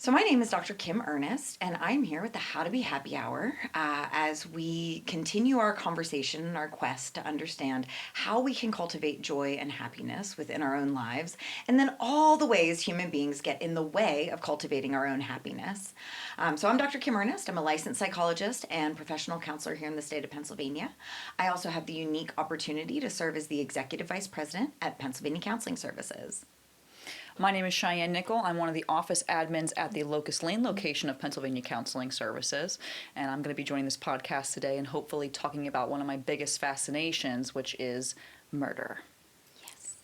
So my name is Dr. Kim Ernest, and I'm here with the How to Be Happy Hour as we continue our conversation and our quest to understand how we can cultivate joy and happiness within our own lives, and then all the ways human beings get in the way of cultivating our own happiness. So I'm Dr. Kim Ernest. I'm a licensed psychologist and professional counselor here in the state of Pennsylvania. I also have the unique opportunity to serve as the Executive Vice President at Pennsylvania Counseling Services. My name is Cheyenne Nickel. I'm one of the office admins at the Locust Lane location of Pennsylvania Counseling Services, and I'm going to be joining this podcast today and hopefully talking about one of my biggest fascinations, which is murder. Yes.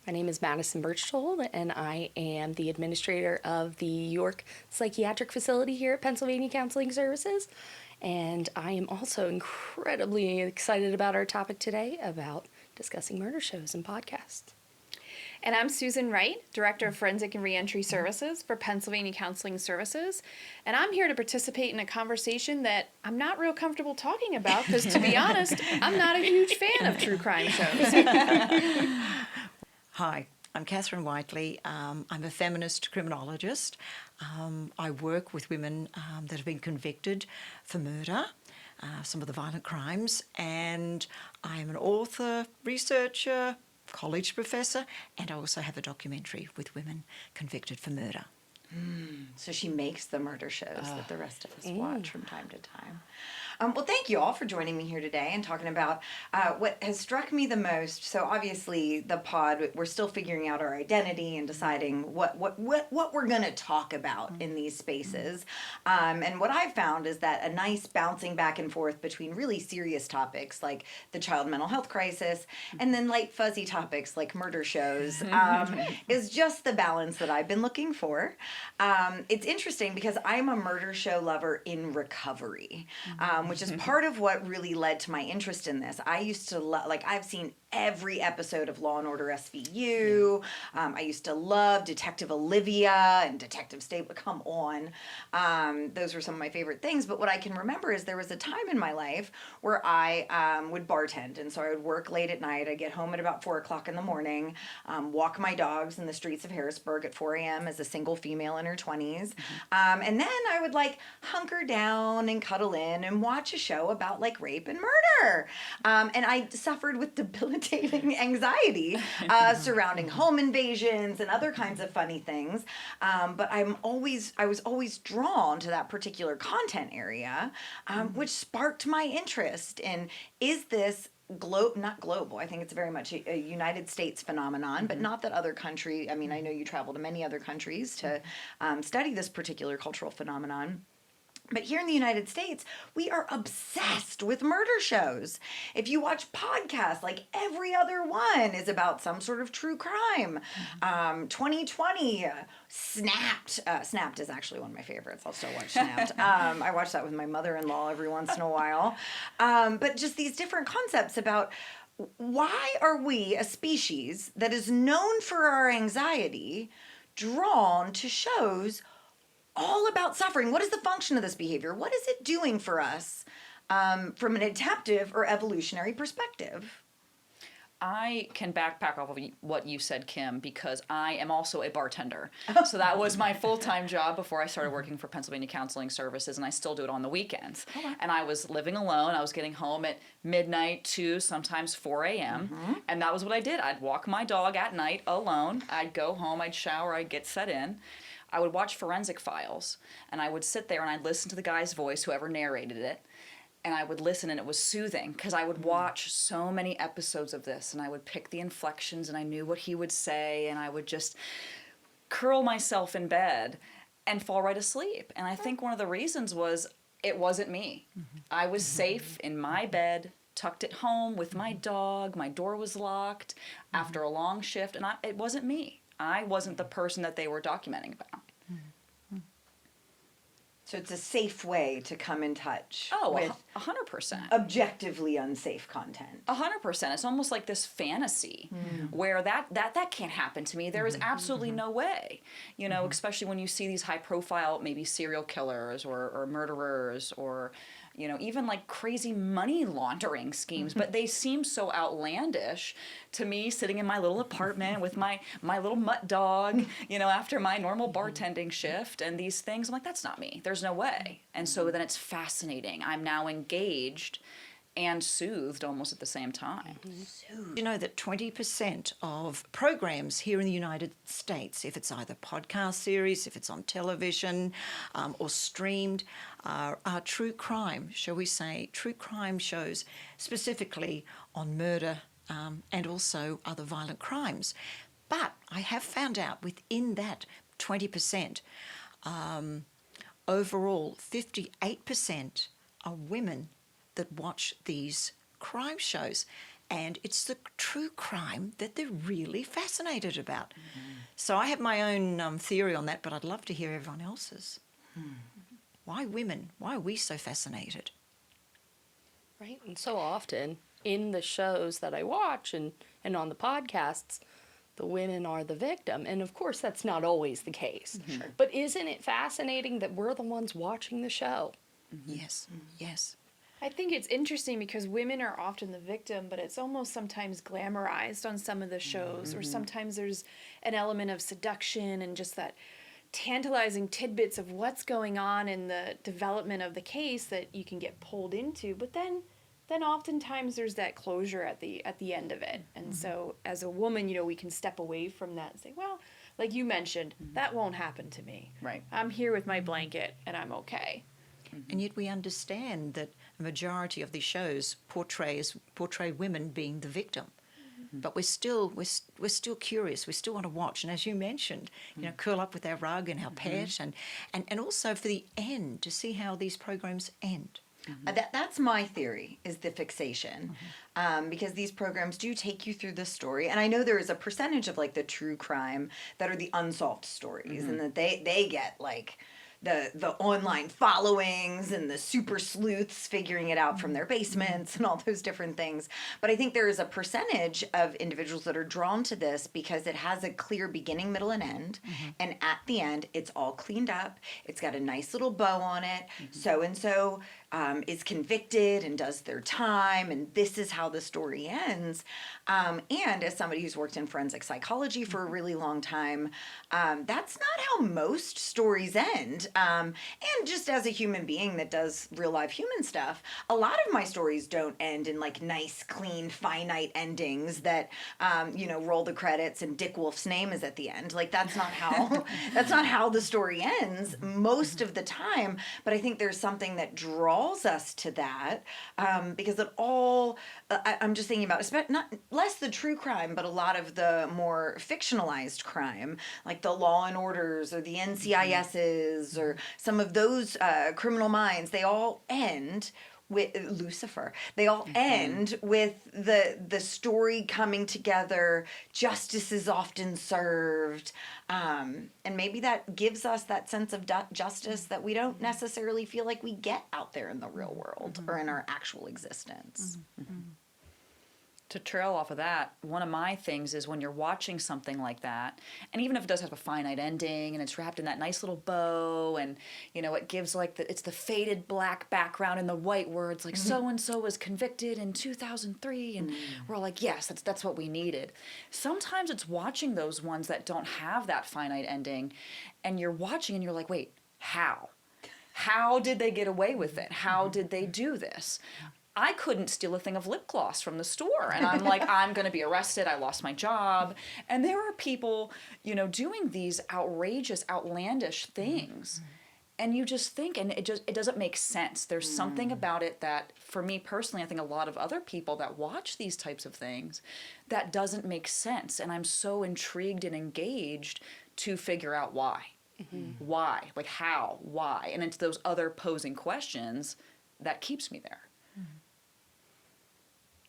My name is Madison Birchtold, and I am the administrator of the York Psychiatric Facility here at Pennsylvania Counseling Services. And I am also incredibly excited about our topic today about discussing murder shows and podcasts. And I'm Susan Wright, Director of Forensic and Reentry Services for Pennsylvania Counseling Services. And I'm here to participate in a conversation that I'm not real comfortable talking about because, to be honest, I'm not a huge fan of true crime shows. Hi, I'm Catherine Whiteley. I'm a feminist criminologist. I work with women that have been convicted for murder, some of the violent crimes, and I am an author, researcher, college professor, and I also have a documentary with women convicted for murder. So she makes the murder shows that the rest of us watch from time to time. Well, thank you all for joining me here today and talking about what has struck me the most. So obviously the pod, we're still figuring out our identity and deciding what we're going to talk about in these spaces. And what I've found is that a nice bouncing back and forth between really serious topics like the child mental health crisis and then light fuzzy topics like murder shows is just the balance that I've been looking for. It's interesting because I'm a murder show lover in recovery, which is part of what really led to my interest in this. I used to I've seen every episode of Law and Order SVU. I used to love Detective Olivia and Detective Stable. Come on. Those were some of my favorite things. But what I can remember is there was a time in my life where I would bartend. And so I would work late at night. I'd get home at about 4 o'clock in the morning, walk my dogs in the streets of Harrisburg at 4 a.m. as a single female in her 20s. And then I would hunker down and cuddle in and watch a show about rape and murder. And I suffered with debilitating anxiety surrounding home invasions and other kinds of funny things. But I was always drawn to that particular content area, which sparked my interest in, is this not global. I think it's very much a United States phenomenon, but not that other country. I mean, I know you travel to many other countries to study this particular cultural phenomenon. But here in the United States, we are obsessed with murder shows. If you watch podcasts, every other one is about some sort of true crime. 2020, Snapped. Snapped is actually one of my favorites. I'll still watch Snapped. I watch that with my mother-in-law every once in a while. But just these different concepts about why are we, a species that is known for our anxiety, drawn to shows all about suffering? What is the function of this behavior? What is it doing for us from an adaptive or evolutionary perspective? I can backpack off of what you said, Kim, because I am also a bartender. So that was my full-time job before I started working for Pennsylvania Counseling Services, and I still do it on the weekends. Okay. And I was living alone. I was getting home at midnight to sometimes 4 a.m., and that was what I did. I'd walk my dog at night alone. I'd go home, I'd shower, I'd get set in. I would watch Forensic Files, and I would sit there and I'd listen to the guy's voice, whoever narrated it, and I would listen, and it was soothing because I would watch so many episodes of this, and I would pick the inflections, and I knew what he would say, and I would just curl myself in bed and fall right asleep. And I think one of the reasons was it wasn't me. I was safe in my bed, tucked at home with my dog. My door was locked after a long shift, and it wasn't me. I wasn't the person that they were documenting about. So it's a safe way to come in touch with 100%. objectively unsafe content. 100%. It's almost like this fantasy where that can't happen to me. There is absolutely no way. You know, especially when you see these high profile, maybe serial killers or murderers or, even like crazy money laundering schemes, but they seem so outlandish to me sitting in my little apartment with my little mutt dog, after my normal bartending shift and these things. I'm like, that's not me. There's no way. And so then it's fascinating. I'm now engaged and soothed almost at the same time. You know that 20% of programs here in the United States, if it's either podcast series, if it's on television or streamed, are true crime, shall we say, true crime shows, specifically on murder and also other violent crimes. But I have found out within that 20%, overall 58% are women that watch these crime shows, and it's the true crime that they're really fascinated about. So I have my own theory on that, but I'd love to hear everyone else's. Why women? Why are we so fascinated? Right. And so often in the shows that I watch and on the podcasts, the women are the victim. And of course, that's not always the case. Sure. But isn't it fascinating that we're the ones watching the show? Yes, yes. I think it's interesting because women are often the victim, but it's almost sometimes glamorized on some of the shows, or sometimes there's an element of seduction and just that tantalizing tidbits of what's going on in the development of the case that you can get pulled into. But then oftentimes there's that closure at the end of it. And so as a woman, we can step away from that and say, well, like you mentioned, that won't happen to me. Right. I'm here with my blanket and I'm okay. And yet we understand that a majority of these shows portray women being the victim. But we're still curious. We still want to watch. And as you mentioned, curl up with our rug and our pet, and also for the end, to see how these programs end. That's my theory, is the fixation, because these programs do take you through the story, and I know there is a percentage of like the true crime that are the unsolved stories, and that they get like the online followings and the super sleuths figuring it out from their basements and all those different things. But I think there is a percentage of individuals that are drawn to this because it has a clear beginning, middle, and end. And at the end, it's all cleaned up. It's got a nice little bow on it. So-and-so is convicted and does their time, and this is how the story ends. And as somebody who's worked in forensic psychology for a really long time, that's not how most stories end. And just as a human being that does real life human stuff, a lot of my stories don't end in like nice, clean, finite endings that, roll the credits and Dick Wolf's name is at the end. Like that's not how the story ends most of the time. But I think there's something that draws us to that because it all, I'm just thinking about, not less the true crime, but a lot of the more fictionalized crime, like the Law and Orders or the NCISs or some of those Criminal Minds, they all end with Lucifer. They all end with the story coming together. Justice is often served, and maybe that gives us that sense of justice that we don't necessarily feel like we get out there in the real world or in our actual existence. To trail off of that, one of my things is when you're watching something like that, and even if it does have a finite ending and it's wrapped in that nice little bow, and it gives like it's the faded black background and the white words like so and so was convicted in 2003, and we're all like, yes, that's what we needed. Sometimes it's watching those ones that don't have that finite ending, and you're watching and you're like, wait, how? How did they get away with it? How did they do this? I couldn't steal a thing of lip gloss from the store. And I'm like, I'm going to be arrested. I lost my job. And there are people, doing these outrageous, outlandish things. And you just think, and it doesn't make sense. There's something about it that, for me personally, I think a lot of other people that watch these types of things, that doesn't make sense. And I'm so intrigued and engaged to figure out why. Why? Like how? Why? And it's those other posing questions that keeps me there.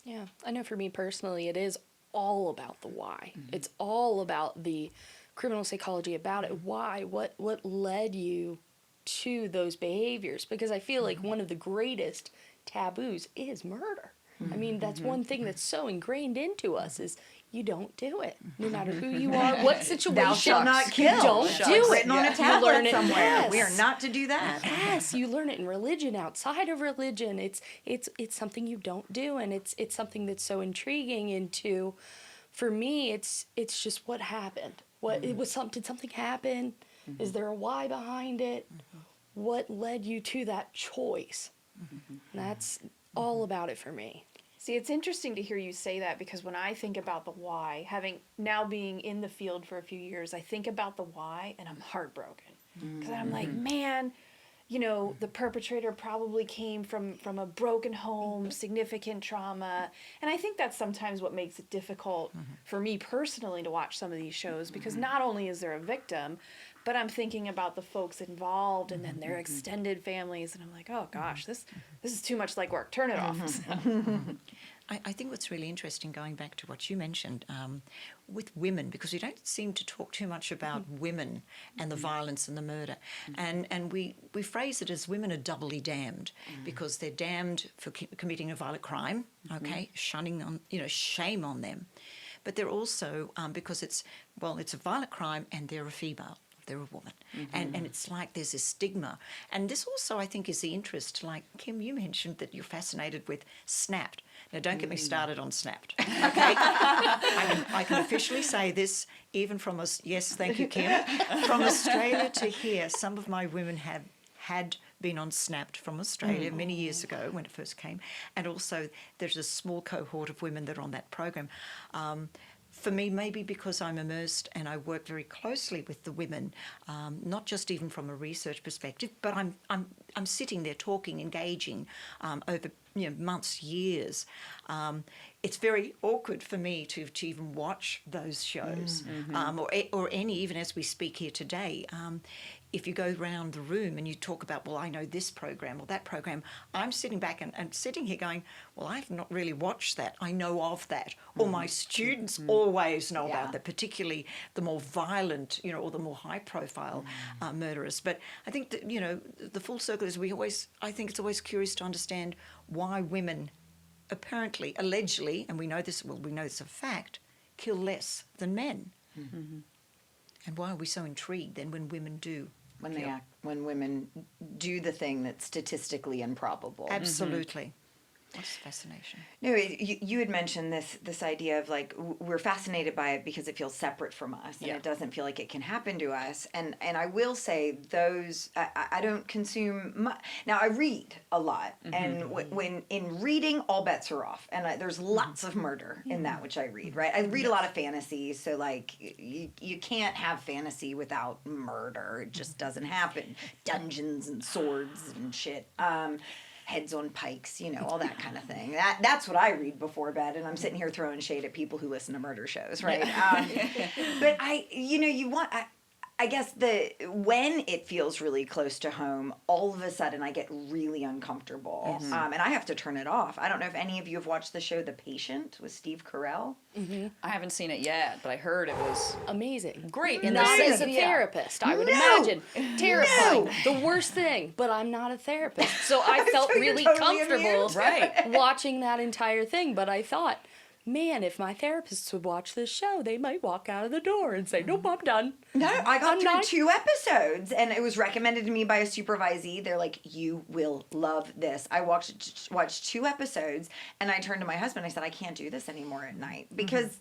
Yeah, I know for me personally, it is all about the why. It's all about the criminal psychology about it. Why? What led you to those behaviors? Because I feel like one of the greatest taboos is murder. I mean, that's one thing that's so ingrained into us is you don't do it. No matter who you are, what situation. Thou shalt not kill. Don't Shucks. do it. Written on a You tablet learn it. somewhere. Yes. We are not to do that. Yes, you learn it in religion, outside of religion. It's something you don't do, and it's something that's so intriguing. Into, for me, it's just what happened. What it was did something happen? Is there a why behind it? What led you to that choice? That's all about it for me. See, it's interesting to hear you say that because when I think about the why, having now being in the field for a few years, I think about the why and I'm heartbroken. Because I'm like, man, the perpetrator probably came from a broken home, significant trauma. And I think that's sometimes what makes it difficult for me personally to watch some of these shows because not only is there a victim, but I'm thinking about the folks involved and then their extended families. And I'm like, oh gosh, this is too much like work. Turn it off. I think what's really interesting, going back to what you mentioned, with women, because we don't seem to talk too much about women and the violence and the murder. And we phrase it as women are doubly damned because they're damned for committing a violent crime, okay, shame on them. But they're also, because it's a violent crime and they're a female. They're a woman. And it's like there's this stigma. And this also, I think, is the interest. Like, Kim, you mentioned that you're fascinated with Snapped. Now, don't get me started on Snapped, okay? I can officially say this, even from us. Yes, thank you, Kim. From Australia to here, some of my women had been on Snapped from Australia many years ago when it first came. And also, there's a small cohort of women that are on that program. For me, maybe because I'm immersed and I work very closely with the women, not just even from a research perspective, but I'm sitting there talking, engaging over months, years. It's very awkward for me to even watch those shows, or any, even as we speak here today. If you go around the room and you talk about, well, I know this program or that program, I'm sitting back and sitting here going, well, I've not really watched that. I know of that. Or my students always know about that, particularly the more violent, or the more high-profile murderers. But I think that, the full circle is I think it's always curious to understand why women apparently, allegedly, and we know this is a fact, kill less than men. And why are we so intrigued then when women do? When women do the thing that's statistically improbable. Absolutely. What's fascination? No, you had mentioned this idea of like we're fascinated by it because it feels separate from us and it doesn't feel like it can happen to us. And I will say those I don't consume much. Now I read a lot, and when in reading, all bets are off. And there's lots of murder in that which I read. Right, I read a lot of fantasy, so like you can't have fantasy without murder. It just doesn't happen. Dungeons and swords and shit. Heads on pikes, all that kind of thing. That's what I read before bed, and I'm sitting here throwing shade at people who listen to murder shows, right? But I guess when it feels really close to home, all of a sudden I get really uncomfortable, and I have to turn it off. I don't know if any of you have watched the show The Patient with Steve Carell. I haven't seen it yet, but I heard it was Amazing. great. Not as a therapist, I would imagine. Terrifying. The worst thing, but I'm not a therapist. So I felt So you're really totally comfortable Right. watching that entire thing. But I thought, man, if my therapists would watch this show, they might walk out of the door and say, nope, I'm done. No, I got I'm through not- 2 episodes, and it was recommended to me by a supervisee. They're like, "You will love this." I watched 2 episodes, and I turned to my husband. I said, "I can't do this anymore at night because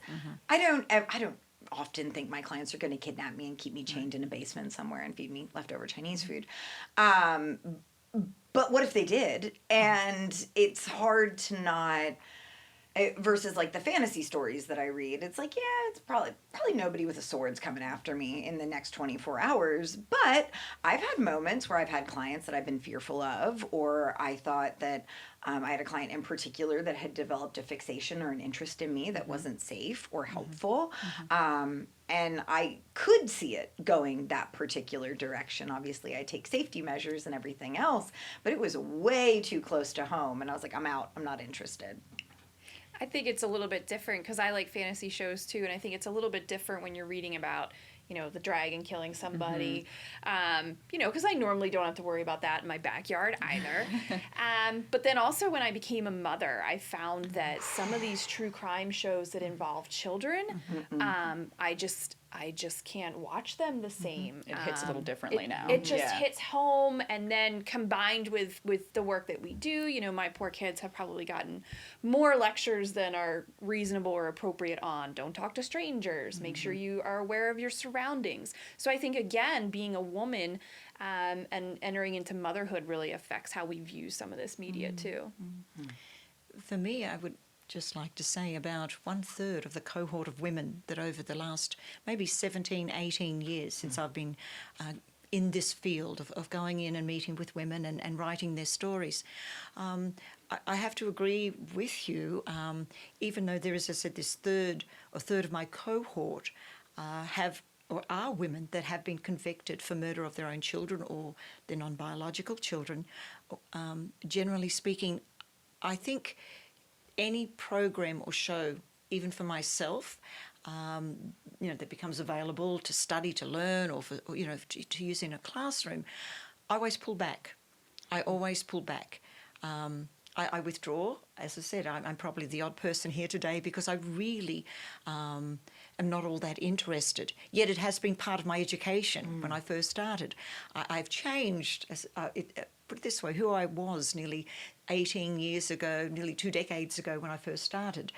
I don't often think my clients are going to kidnap me and keep me chained in a basement somewhere and feed me leftover Chinese food." But what if they did? And it's hard to not. Versus like the fantasy stories that I read, it's like, it's probably nobody with a sword's coming after me in the next 24 hours. But I've had moments where I've had clients that I've been fearful of, or I thought that I had a client in particular that had developed a fixation or an interest in me that wasn't safe or helpful. And I could see it going that particular direction. Obviously, I take safety measures and everything else, but it was way too close to home. And I was like, I'm out. I'm not interested. I think it's a little bit different because I like fantasy shows too, and I think it's a little bit different when you're reading about, the dragon killing somebody, because I normally don't have to worry about that in my backyard either. But then also when I became a mother, I found that some of these true crime shows that involve children, I just can't watch them the same. It hits a little differently now. It just Yeah. hits home, and then combined with the work that we do, my poor kids have probably gotten more lectures than are reasonable or appropriate on don't talk to strangers, make sure you are aware of your surroundings. So I think, again, being a woman and entering into motherhood really affects how we view some of this media too. For me, I would just like to say about 1/3 of the cohort of women that over the last maybe 17, 18 years since I've been in this field of going in and meeting with women and writing their stories, I have to agree with you, even though there is, as I said, this third of my cohort have or are women that have been convicted for murder of their own children or their non-biological children. Generally speaking, I think any program or show, even for myself, that becomes available to study, to learn, or to use in a classroom, I always pull back. I withdraw. As I said, I'm probably the odd person here today because I really am not all that interested. Yet it has been part of my education when I first started. I've changed, put it this way, who I was nearly 18 years ago, nearly 2 decades ago when I first started.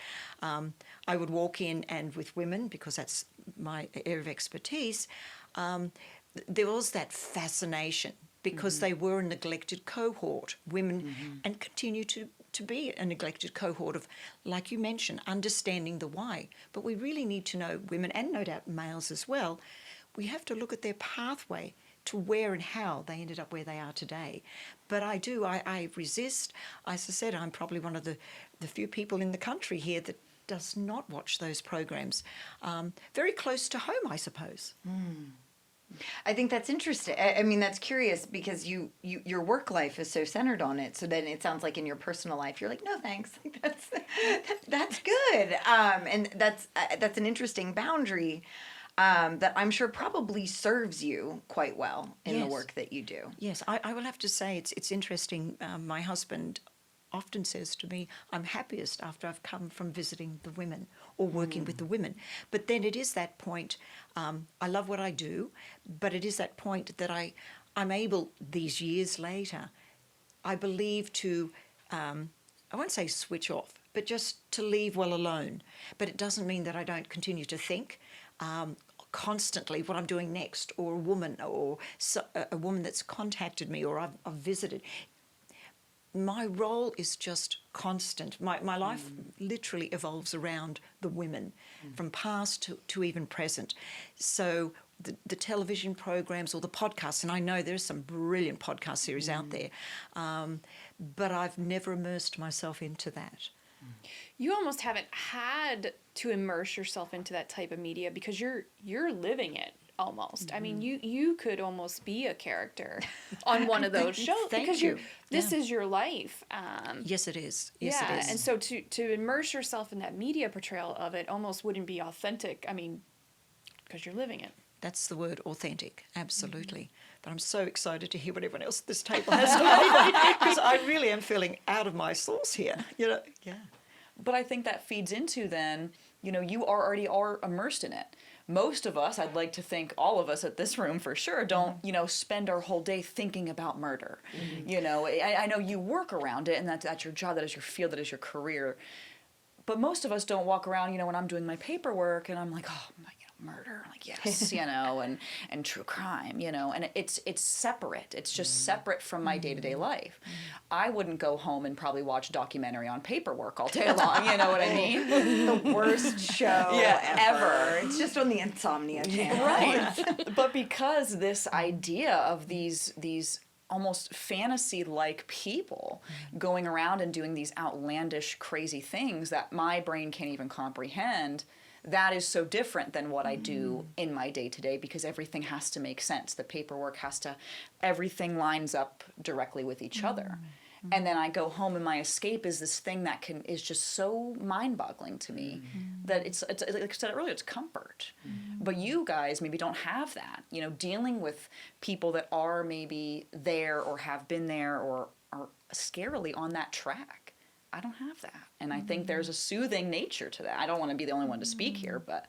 I would walk in and with women, because that's my area of expertise, there was that fascination because they were a neglected cohort, women, and continue to be a neglected cohort of, like you mentioned, understanding the why. But we really need to know, women and no doubt males as well, we have to look at their pathway to where and how they ended up where they are today. But I resist. As I said, I'm probably one of the few people in the country here that does not watch those programs. Very close to home, I suppose. I think that's interesting. I mean, that's curious because your work life is so centered on it. So then it sounds like in your personal life, you're like, no, thanks. Like, that's good. And that's an interesting boundary that I'm sure probably serves you quite well in the work that you do. Yes, I will have to say it's interesting. My husband often says to me, I'm happiest after I've come from visiting the women or working with the women. But then it is that point, I love what I do, but it is that point that I'm able, these years later, I believe to, I won't say switch off, but just to leave well alone. But it doesn't mean that I don't continue to think constantly what I'm doing next, or a woman that's contacted me or I've visited. My role is just constant. My life literally evolves around the women, from past to even present. So the television programs or the podcasts, and I know there's some brilliant podcast series out there, but I've never immersed myself into that. You almost haven't had to immerse yourself into that type of media because you're living it. Almost. I mean, you could almost be a character on one of those shows because this is your life. Yes, it is. Yes, it is. And so to immerse yourself in that media portrayal of it almost wouldn't be authentic. I mean, because you're living it. That's the word, authentic. Absolutely. But I'm so excited to hear what everyone else at this table has to say because I really am feeling out of my sauce here. Yeah. But I think that feeds into then, you already are immersed in it. Most of us, I'd like to think all of us at this room for sure, don't, spend our whole day thinking about murder. I know you work around it and that's your job, that is your field, that is your career. But most of us don't walk around, when I'm doing my paperwork and I'm like, oh, murder, like, yes, and true crime, and it's separate. It's just separate from my day-to-day life. I wouldn't go home and probably watch a documentary on paperwork all day long, you know what I mean? The worst show ever. It's just on the Insomnia channel. Right. But because this idea of these almost fantasy-like people going around and doing these outlandish, crazy things that my brain can't even comprehend, that is so different than what I do in my day-to-day because everything has to make sense. The paperwork everything lines up directly with each other. And then I go home, and my escape is this thing that is just so mind-boggling to me that it's like I said earlier, it's comfort. But you guys maybe don't have that. You know, dealing with people that are maybe there or have been there or are scarily on that track. I don't have that, and I think there's a soothing nature to that. I don't want to be the only one to speak here, but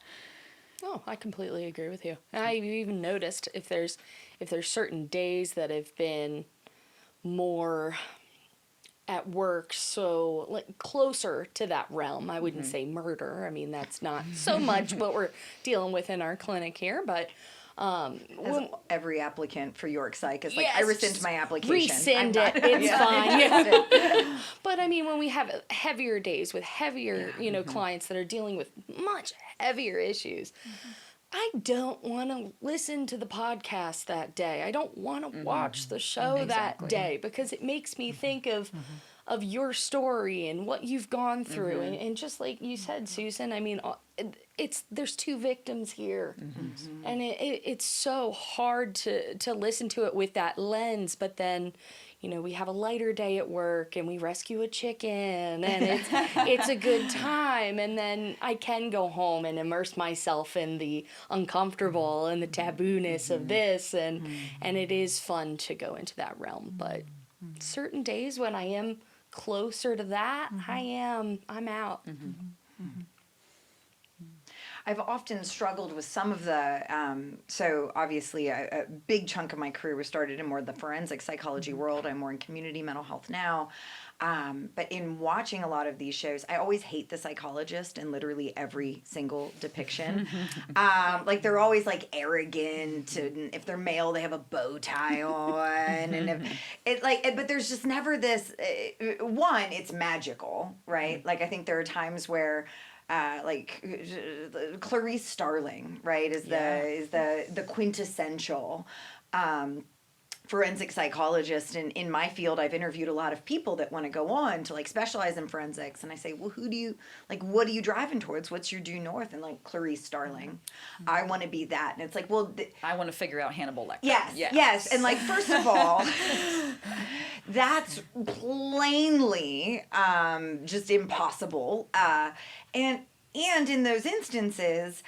Oh, I completely agree with you. And I've even noticed if there's certain days that have been more at work, so like closer to that realm. I wouldn't say murder. I mean, that's not so much what we're dealing with in our clinic here, but As every applicant for York Psych is like, Yes, I rescind my application. rescind I'm it. not- It's fine. Yeah. But I mean, when we have heavier days with heavier, clients that are dealing with much heavier issues, I don't want to listen to the podcast that day. I don't want to watch the show that day because it makes me think of your story and what you've gone through, and just like you said, Susan. I mean, there's two victims here, and it's so hard to listen to it with that lens. But then, we have a lighter day at work and we rescue a chicken, and it's a good time. And then I can go home and immerse myself in the uncomfortable and the tabooness of this, and it is fun to go into that realm. But certain days when I am closer to that, I'm out. I've often struggled with some of the, so obviously a big chunk of my career was started in more the forensic psychology world. I'm more in community mental health now. But in watching a lot of these shows, I always hate the psychologist in literally every single depiction. Like they're always like arrogant, and if they're male, they have a bow tie on, and but there's just never this. One, it's magical, right? Like I think there are times where. Clarice Starling, right, is the quintessential forensic psychologist. And in my field, I've interviewed a lot of people that want to go on to like specialize in forensics. And I say, well, what are you driving towards? What's your due north? And like Clarice Starling, I want to be that. And it's like, well, I want to figure out Hannibal Lecter. Yes. And like, first of all, that's plainly just impossible. And in those instances,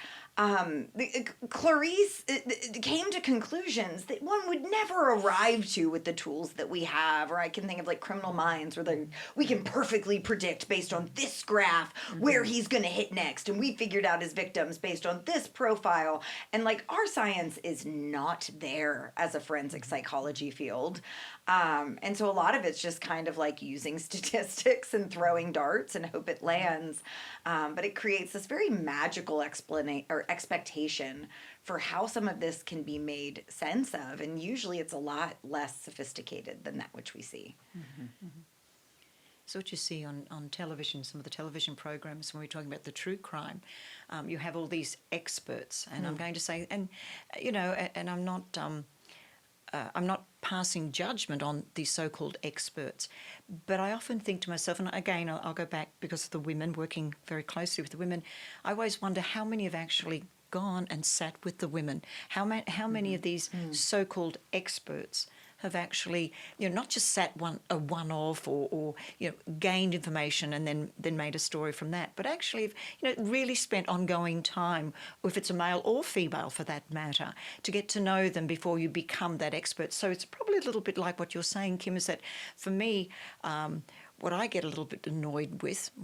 Clarice came to conclusions that one would never arrive to with the tools that we have. Or I can think of like Criminal Minds, where we can perfectly predict based on this graph where he's going to hit next, and we figured out his victims based on this profile. And like our science is not there as a forensic psychology field. And so a lot of it's just kind of like using statistics and throwing darts and hope it lands. But it creates this very magical expectation for how some of this can be made sense of. And usually it's a lot less sophisticated than that which we see. So what you see on television, some of the television programs, when we're talking about the true crime, you have all these experts. And I'm going to say, and I'm not passing judgment on these so-called experts, but I often think to myself, and again, I'll go back because of the women, working very closely with the women, I always wonder how many have actually gone and sat with the women. How many of these so-called experts have actually, not just sat a one-off or gained information and then made a story from that, but actually, really spent ongoing time, if it's a male or female for that matter, to get to know them before you become that expert. So it's probably a little bit like what you're saying, Kim, is that for me, what I get a little bit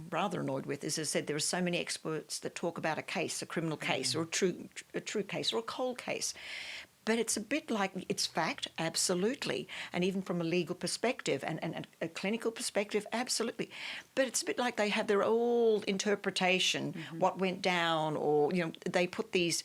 rather annoyed with, is, as I said, there are so many experts that talk about a case, a criminal case, or a true case, or a cold case. But it's a bit like, it's fact, absolutely, and even from a legal perspective and a clinical perspective, absolutely. But it's a bit like they have their old interpretation, what went down, or, they put these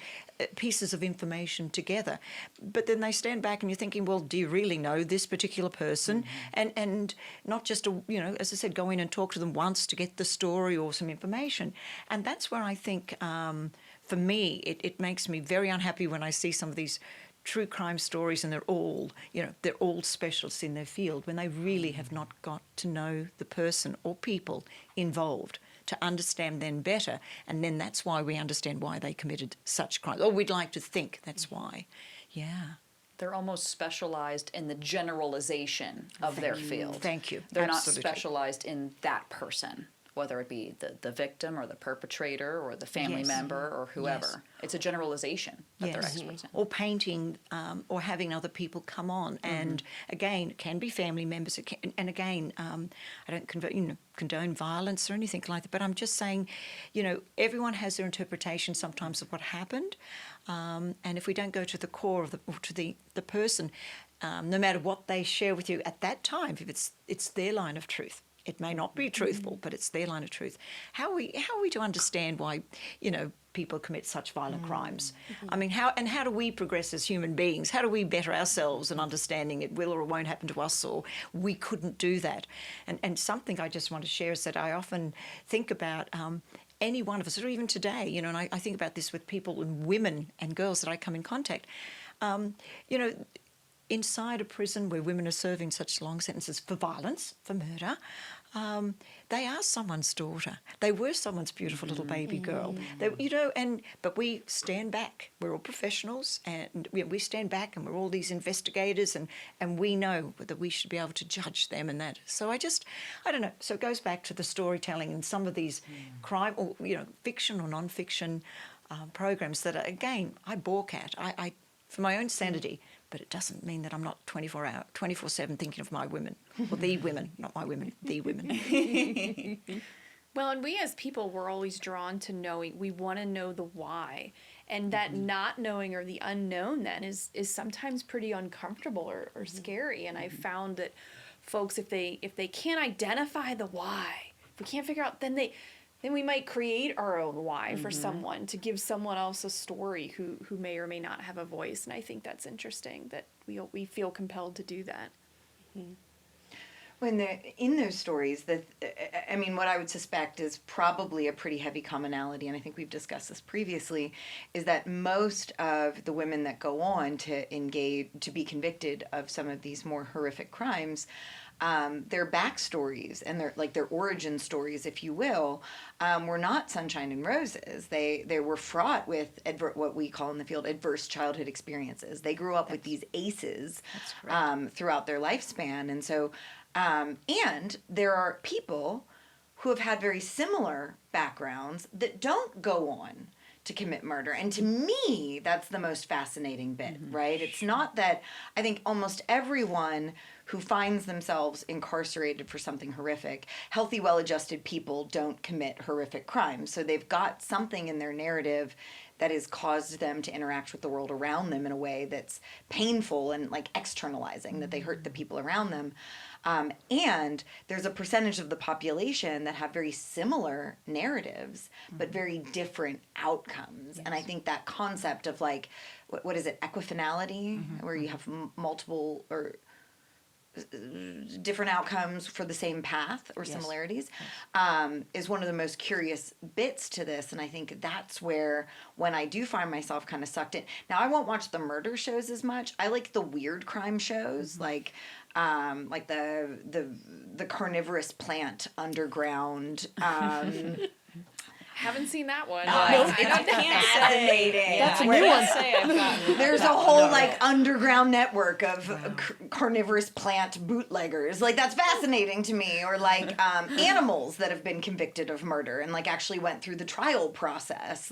pieces of information together. But then they stand back and you're thinking, well, do you really know this particular person? And not just, as I said, go in and talk to them once to get the story or some information. And that's where I think, for me, it makes me very unhappy when I see some of these true crime stories and they're all specialists in their field, when they really have not got to know the person or people involved to understand them better. And then that's why we understand why they committed such crimes. Or we'd like to think that's why. Yeah. they're almost specialized in the generalization of their field. Thank you. They're Absolutely. not specialized in that person, whether it be the victim or the perpetrator or the family Yes. member or whoever. Yes. It's a generalization that they're Yes. experts in. Or painting, or having other people come on. And again, it can be family members. And again, I don't condone violence or anything like that, but I'm just saying, everyone has their interpretation sometimes of what happened. And if we don't go to the core of the person, no matter what they share with you at that time, if it's their line of truth. It may not be truthful, but it's their line of truth. How are we to understand why, people commit such violent crimes? I mean, how do we progress as human beings? How do we better ourselves in understanding it will or won't happen to us, or we couldn't do that? And something I just want to share is that I often think about any one of us, or even today, and I think about this with people and women and girls that I come in contact. Inside a prison where women are serving such long sentences for violence, for murder, they are someone's daughter. They were someone's beautiful little baby girl. But we stand back. We're all professionals, and we stand back, and we're all these investigators, and we know that we should be able to judge them and that. So I don't know. So it goes back to the storytelling and some of these crime, or fiction or non-fiction programs that are, again, I balk at. I for my own sanity. But it doesn't mean that I'm not 24/7 thinking of my women, or the women, not my women, the women. Well, and we as people, we're always drawn to knowing. We want to know the why. And that not knowing or the unknown then is sometimes pretty uncomfortable or scary. And I found that folks, if they can't identify the why, if we can't figure out, then we might create our own why for someone, to give someone else a story who may or may not have a voice. And I think that's interesting that we feel compelled to do that. When they're in those stories, what I would suspect is probably a pretty heavy commonality, and I think we've discussed this previously, is that most of the women that go on to be convicted of some of these more horrific crimes, their backstories and their origin stories, if you will, were not sunshine and roses. They were fraught with what we call in the field adverse childhood experiences. They grew up with these aces throughout their lifespan, and so and there are people who have had very similar backgrounds that don't go on to commit murder. And to me, that's the most fascinating bit, right? It's not that I think almost everyone who finds themselves incarcerated for something horrific, healthy, well-adjusted people don't commit horrific crimes. So they've got something in their narrative that has caused them to interact with the world around them in a way that's painful and externalizing, that they hurt the people around them. And there's a percentage of the population that have very similar narratives, but very different outcomes. Yes. And I think that concept of what is it, equifinality, where you have multiple or different outcomes for the same path or similarities, is one of the most curious bits to this. And I think that's where, when I do find myself kind of sucked in. Now, I won't watch the murder shows as much. I like the weird crime shows, like the carnivorous plant underground. Haven't seen that one. It's fascinating. That's a new one. There's a whole underground network of carnivorous plant bootleggers. That's fascinating to me. Or animals that have been convicted of murder and actually went through the trial process.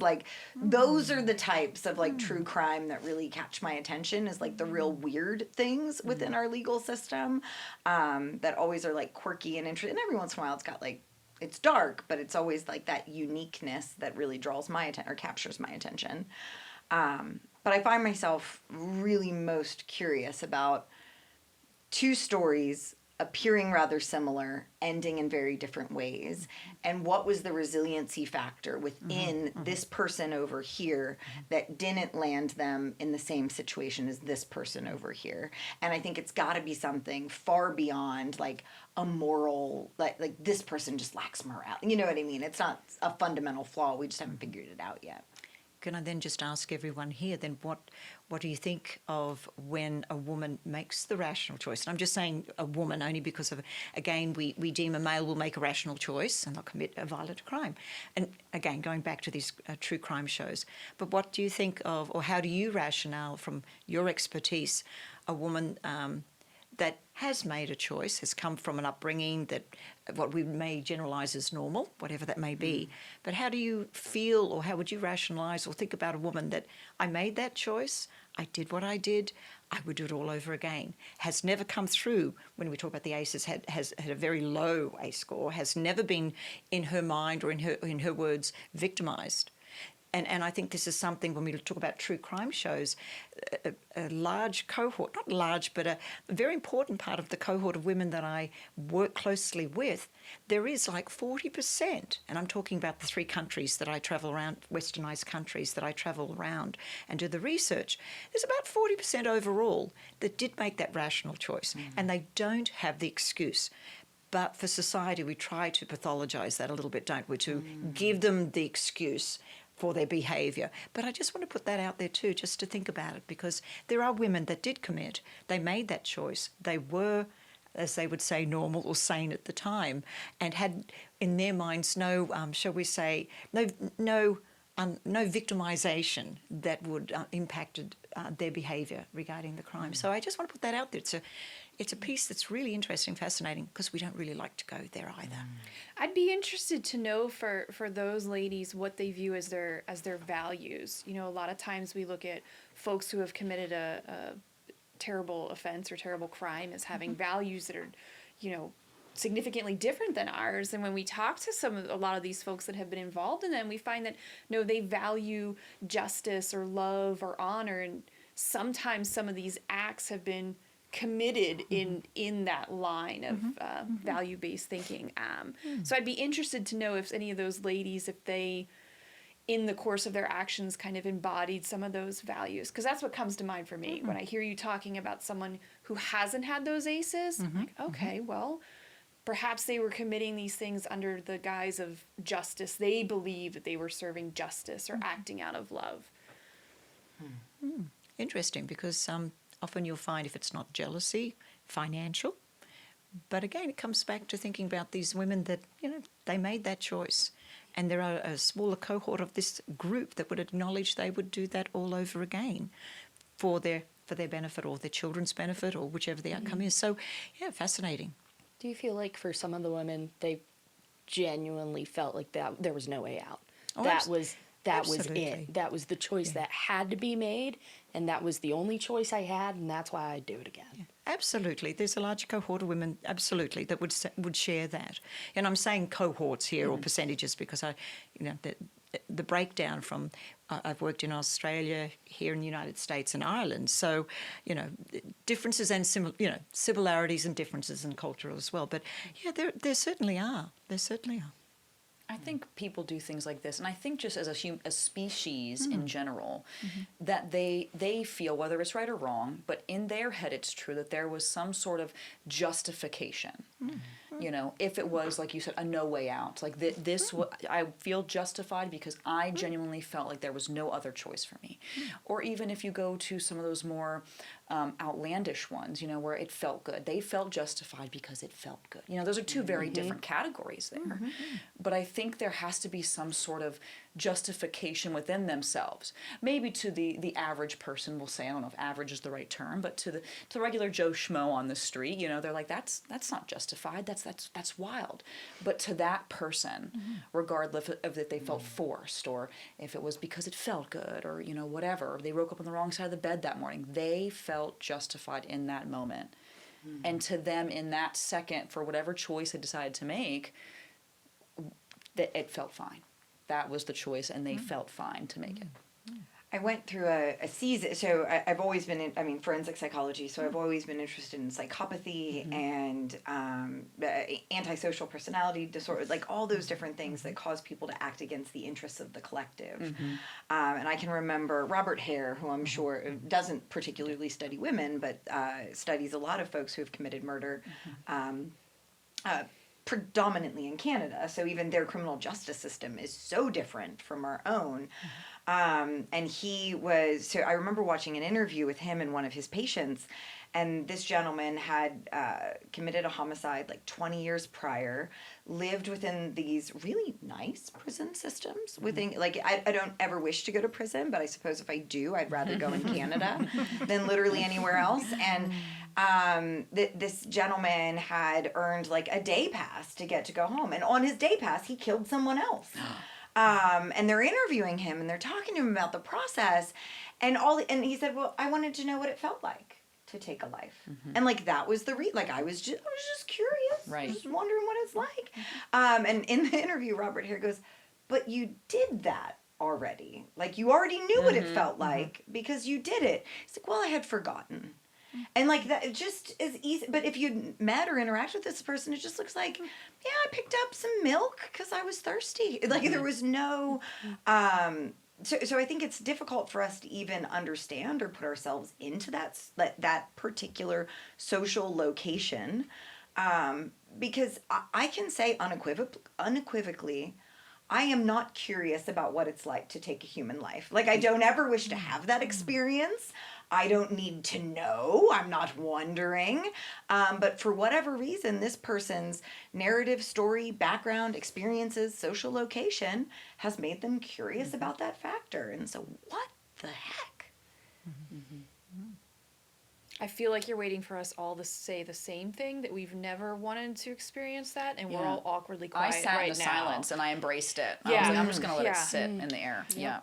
Those are the types of true crime that really catch my attention, is the real weird things within our legal system that always are quirky and interesting. And every once in a while it's got it's dark, but it's always that uniqueness that really draws my attention or captures my attention. But I find myself really most curious about two stories appearing rather similar, ending in very different ways, and what was the resiliency factor within this person over here that didn't land them in the same situation as this person over here. And I think it's got to be something far beyond a moral, like this person just lacks morale. You know what I mean? It's not a fundamental flaw. We just haven't figured it out yet. can I then just ask everyone here then what do you think of when a woman makes the rational choice? And I'm just saying a woman only because of, again, we deem a male will make a rational choice and they'll commit a violent crime. And again, going back to these true crime shows. But what do you think of, or how do you rationale from your expertise, a woman that has made a choice, has come from an upbringing that what we may generalise as normal, whatever that may be. But how do you feel, or how would you rationalise or think about a woman that I made that choice, I did what I did, I would do it all over again, has never come through, when we talk about the ACEs, has had a very low ACE score, has never been, in her mind or in her words, victimised. And I think this is something, when we talk about true crime shows, a large cohort, not large, but a very important part of the cohort of women that I work closely with, there is like 40%, and I'm talking about the 3 countries that I travel around, westernised countries that I travel around and do the research, there's about 40% overall that did make that rational choice, and they don't have the excuse. But for society, we try to pathologise that a little bit, don't we, to give them the excuse for their behaviour. But I just want to put that out there too, just to think about it, because there are women that did commit. They made that choice. They were, as they would say, normal or sane at the time, and had in their minds no, shall we say, no victimisation that would impacted their behaviour regarding the crime. So I just want to put that out there. It's a piece that's really interesting, fascinating, because we don't really like to go there either. I'd be interested to know for those ladies what they view as their values. You know, a lot of times we look at folks who have committed a terrible offense or terrible crime as having values that are, you know, significantly different than ours. And when we talk to a lot of these folks that have been involved in them, we find that no, they value justice or love or honor, and sometimes some of these acts have been committed in that line of value-based thinking. So I'd be interested to know if any of those ladies, if they, in the course of their actions, kind of embodied some of those values. Because that's what comes to mind for me. When I hear you talking about someone who hasn't had those ACEs, I'm like, okay, well, perhaps they were committing these things under the guise of justice. They believe that they were serving justice or acting out of love. Interesting, because often you'll find if it's not jealousy, financial. But again, it comes back to thinking about these women that, you know, they made that choice. And there are a smaller cohort of this group that would acknowledge they would do that all over again for their benefit or their children's benefit or whichever the outcome is. So, yeah, fascinating. Do you feel like for some of the women, they genuinely felt like that there was no way out? Oh, that was absolutely. it. That was the choice that had to be made, and that was the only choice I had, and that's why I'd do it again. Yeah, absolutely. There's a large cohort of women, absolutely, that would share that. And I'm saying cohorts here or percentages because the breakdown from I've worked in Australia, here in the United States and Ireland. So, you know, differences and similarities and differences in culture as well. But yeah, there certainly are. There certainly are. I think people do things like this, and I think just as a species in general, that they feel, whether it's right or wrong, but in their head it's true that there was some sort of justification. You know, if it was, like you said, a no way out, like I feel justified because I genuinely felt like there was no other choice for me. Or even if you go to some of those more outlandish ones, you know, where it felt good. They felt justified because it felt good. You know, those are two very different categories there. But I think there has to be some sort of justification within themselves. Maybe to the average person, we'll say, I don't know if average is the right term, but to the regular Joe Schmo on the street, you know, they're like, that's not justified. That's wild. But to that person, regardless of if they felt forced or if it was because it felt good or, you know, whatever, they woke up on the wrong side of the bed that morning, they felt justified in that moment. And to them in that second, for whatever choice they decided to make, that it felt fine. That was the choice, and they felt fine to make it. I went through a season, so I've always been in, forensic psychology, so I've always been interested in psychopathy and antisocial personality disorder, like all those different things that cause people to act against the interests of the collective. And I can remember Robert Hare, who I'm sure doesn't particularly study women, but studies a lot of folks who have committed murder, predominantly in Canada, so even their criminal justice system is so different from our own. And so I remember watching an interview with him and one of his patients, and this gentleman had committed a homicide like 20 years prior, lived within these really nice prison systems. Within, like, I don't ever wish to go to prison, but I suppose if I do, I'd rather go in Canada than literally anywhere else. And this gentleman had earned like a day pass to get to go home. And on his day pass, he killed someone else. And they're interviewing him and they're talking to him about the process. And he said, well, I wanted to know what it felt like to take a life. And like that was I was just curious, Right. just wondering what it's like. And in the interview, Robert Hare goes, but you did that already. Like you already knew what it felt like because you did it. He's like, well, I had forgotten. And like that, it just is easy. But if you met or interact with this person, it just looks like, yeah, I picked up some milk because I was thirsty. Like there was no. So I think it's difficult for us to even understand or put ourselves into that particular social location, because I can say unequivocally, I am not curious about what it's like to take a human life. Like I don't ever wish to have that experience. I don't need to know. I'm not wondering. But for whatever reason, this person's narrative, story, background, experiences, social location has made them curious about that factor. And so, what the heck? I feel like you're waiting for us all to say the same thing, that we've never wanted to experience that, and we're Yeah. all awkwardly I quiet sat right in the now. silence and I embraced it. I Yeah. was like, I'm just going to let Yeah. it sit in the air. Yeah.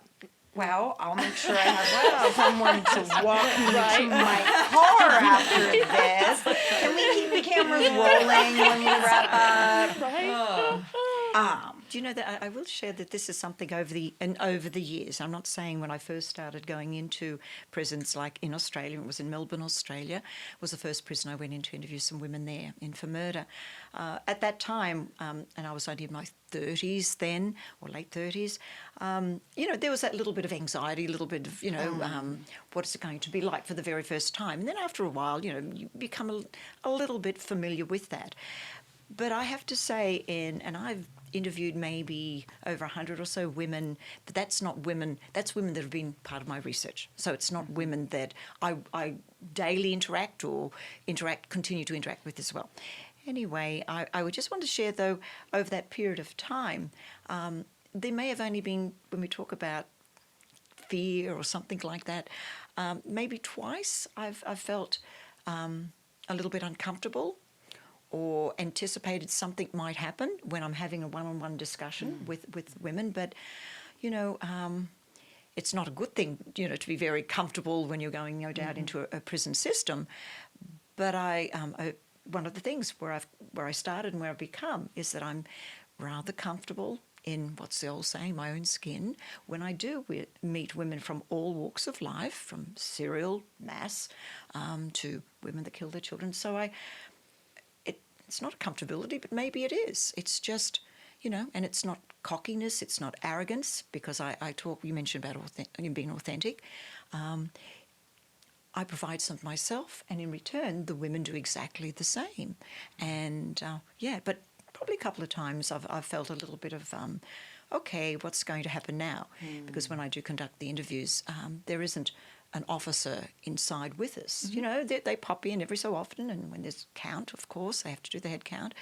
Well, I'll make sure I have someone to walk me to my car after this. Can we keep the cameras rolling when we wrap up? Do you know that I will share that this is something over the years. I'm not saying when I first started going into prisons, like in Australia, it was in Melbourne, Australia, was the first prison I went in to interview some women there in for murder. At that time, and I was only in my 30s then, or late 30s, there was that little bit of anxiety, a little bit of, what is it going to be like for the very first time? And then after a while, you become a little bit familiar with that. But I have to say, and I've interviewed maybe over 100 or so women, but that's not women, that's women that have been part of my research. So it's not women that I daily continue to interact with as well. Anyway, I would just want to share, though, over that period of time, there may have only been, when we talk about fear or something like that, maybe twice I've felt a little bit uncomfortable or anticipated something might happen when I'm having a one-on-one discussion with women. But, it's not a good thing, to be very comfortable when you're going, no doubt, into a prison system. But one of the things where I started and where I've become is that I'm rather comfortable in, what's the old saying, my own skin, when I do meet women from all walks of life, from serial mass to women that kill their children. So it's not a comfortability, but maybe it is. It's just, and it's not cockiness, it's not arrogance, because you mentioned about being authentic. I provide something myself, and in return, the women do exactly the same. And but probably a couple of times I've felt a little bit of, okay, what's going to happen now? Because when I do conduct the interviews, there isn't an officer inside with us. They pop in every so often, and when there's count, of course, they have to do the head count.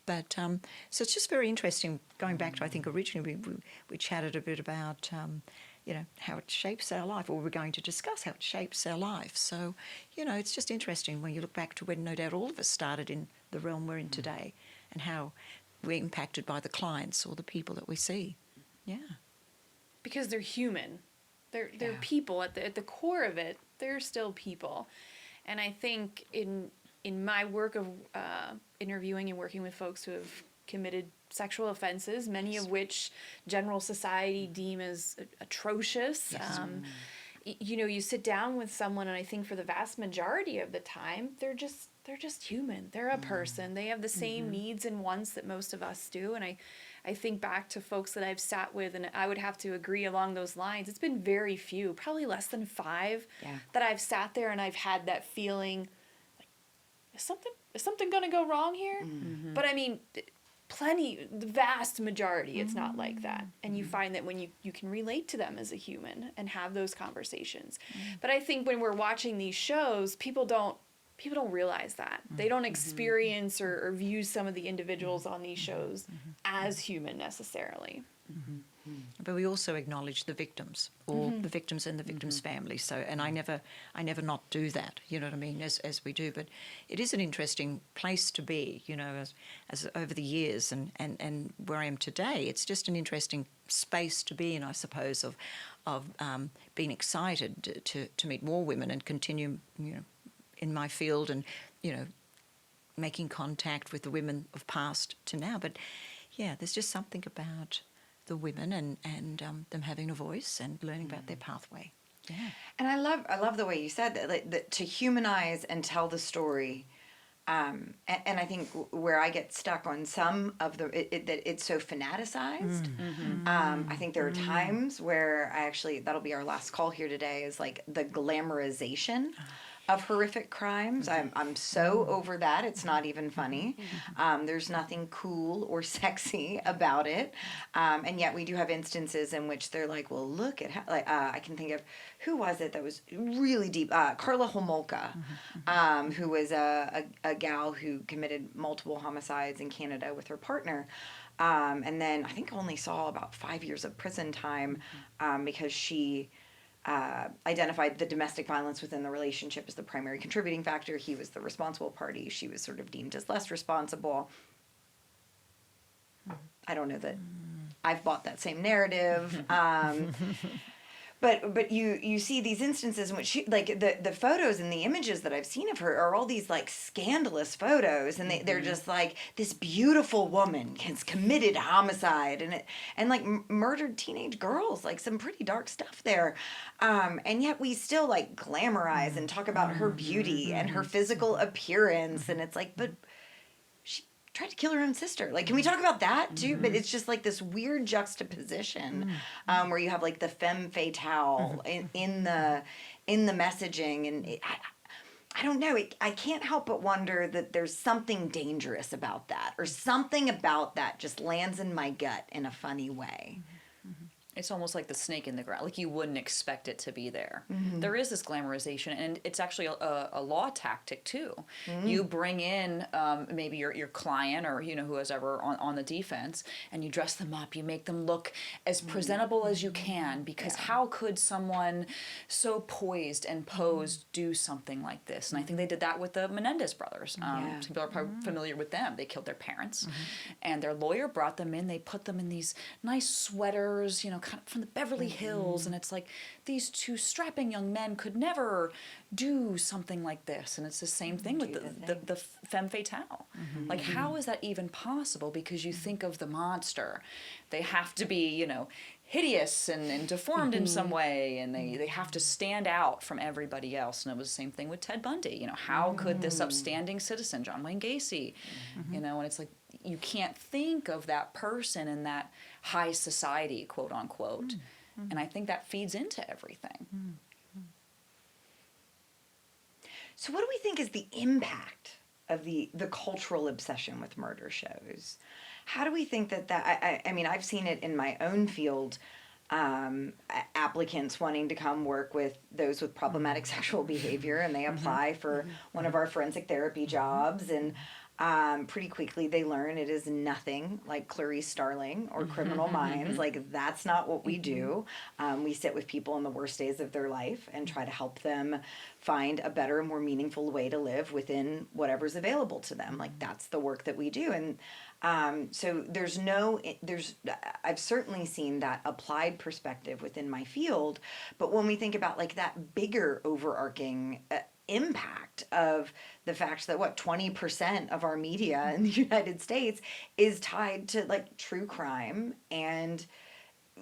But so it's just very interesting. Going back to, I think originally we chatted a bit about, how it shapes our life, or we're going to discuss how it shapes our life. So, it's just interesting when you look back to when no doubt all of us started in the realm we're in today, and how we're impacted by the clients or the people that we see. Yeah. Because they're human. They're people at the core of it. They're still people, and I think in my work of interviewing and working with folks who have committed sexual offenses, many of which general society deem as atrocious. Yes. You sit down with someone, and I think for the vast majority of the time, they're just human. They're a person. They have the same needs and wants that most of us do. And I think back to folks that I've sat with, and I would have to agree along those lines. It's been very few, probably less than 5, that I've sat there and I've had that feeling, like, is something going to go wrong here? But I mean, the vast majority, it's not like that. And you find that when you can relate to them as a human and have those conversations. But I think when we're watching these shows, people don't realize that. They don't experience or view some of the individuals on these shows as human necessarily. But we also acknowledge the victims, or the victims and the victims' families. So, and I never not do that. You know what I mean? As we do, but it is an interesting place to be. You know, as over the years and where I am today, it's just an interesting space to be in, I suppose, of being excited to meet more women and continue, in my field and, making contact with the women of past to now. But yeah, there's just something about the women and them having a voice and learning about their pathway. Yeah. And I love the way you said that, like, that to humanize and tell the story. And I think where I get stuck on some of that it's so fanaticized. I think there are times where that'll be our last call here today, is like the glamorization of horrific crimes. I'm so over that. It's not even funny. There's nothing cool or sexy about it. And yet we do have instances in which they're like, well, look at how, I can think of, who was it that was really deep? Carla Homolka, who was a gal who committed multiple homicides in Canada with her partner. And then I think only saw about 5 years of prison time because she identified the domestic violence within the relationship as the primary contributing factor. He was the responsible party. She was sort of deemed as less responsible. I don't know that I've bought that same narrative. But you see these instances in which she, like the photos and the images that I've seen of her are all these like scandalous photos, and they're just like, this beautiful woman has committed homicide and like murdered teenage girls, like some pretty dark stuff there, and yet we still like glamorize and talk about her beauty and her physical appearance, and it's like, but she tried to kill her own sister. Like, can we talk about that too? But it's just like this weird juxtaposition where you have like the femme fatale in the messaging, and I don't know. I can't help but wonder that there's something dangerous about that, or something about that just lands in my gut in a funny way. It's almost like the snake in the grass. Like, you wouldn't expect it to be there. There is this glamorization, and it's actually a law tactic too. You bring in maybe your client, or who is ever on the defense, and you dress them up. You make them look as presentable as you can, because how could someone so poised and posed do something like this? And I think they did that with the Menendez brothers. Some people are probably familiar with them. They killed their parents, and their lawyer brought them in. They put them in these nice sweaters, kind of from the Beverly Hills, and it's like these two strapping young men could never do something like this. And it's the same thing with the femme fatale. Like, how is that even possible? Because you think of the monster, they have to be hideous and deformed in some way, and they have to stand out from everybody else. And it was the same thing with Ted Bundy. How could this upstanding citizen, John Wayne Gacy, and it's like, you can't think of that person in that high society, quote unquote. And I think that feeds into everything. So what do we think is the impact of the cultural obsession with murder shows? How do we think that I mean, I've seen it in my own field, applicants wanting to come work with those with problematic sexual behavior, and they apply for one of our forensic therapy jobs, and pretty quickly they learn it is nothing like Clarice Starling or Criminal Minds. Like, that's not what we do. We sit with people in the worst days of their life and try to help them find a better, more meaningful way to live within whatever's available to them. Like, that's the work that we do. And so I've certainly seen that applied perspective within my field, but when we think about like that bigger overarching impact of the fact that 20% of our media in the United States is tied to like true crime, and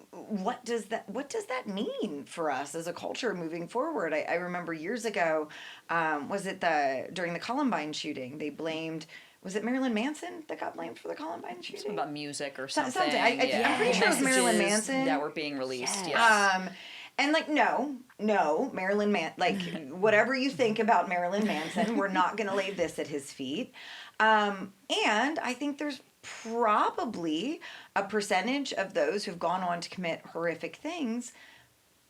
what does that mean for us as a culture moving forward? I remember years ago, during the Columbine shooting, they blamed, was it Marilyn Manson that got blamed for the Columbine shooting? Something about music or something. I'm pretty sure it was Marilyn Messages Manson that were being released. Yes. And like, no, whatever you think about Marilyn Manson, we're not going to lay this at his feet. And I think there's probably a percentage of those who've gone on to commit horrific things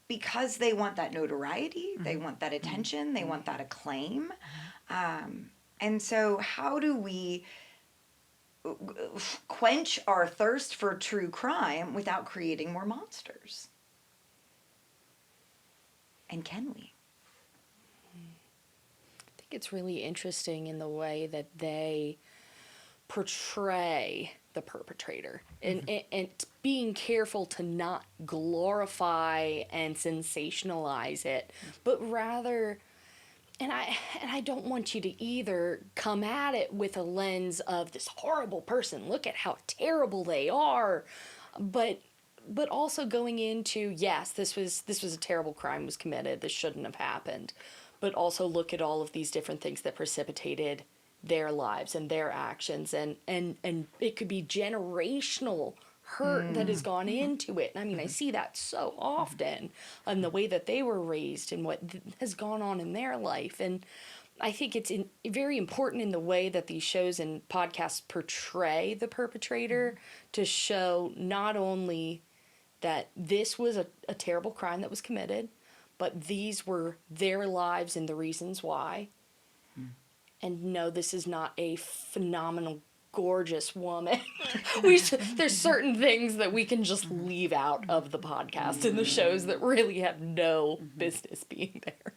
because they want that notoriety, they want that attention, they want that acclaim. And so, how do we quench our thirst for true crime without creating more monsters? And can we? I think it's really interesting in the way that they portray the perpetrator and being careful to not glorify and sensationalize it, but rather, and I don't want you to either come at it with a lens of this horrible person, look at how terrible they are, but also going into, yes, this was a terrible crime was committed, this shouldn't have happened, but also look at all of these different things that precipitated their lives and their actions, and it could be generational hurt that has gone into it. I mean, I see that so often in the way that they were raised and what has gone on in their life. And I think it's very important in the way that these shows and podcasts portray the perpetrator to show not only that this was a terrible crime that was committed, but these were their lives and the reasons why. And no, this is not a phenomenal, gorgeous woman. There's certain things that we can just leave out of the podcast and the shows that really have no business being there.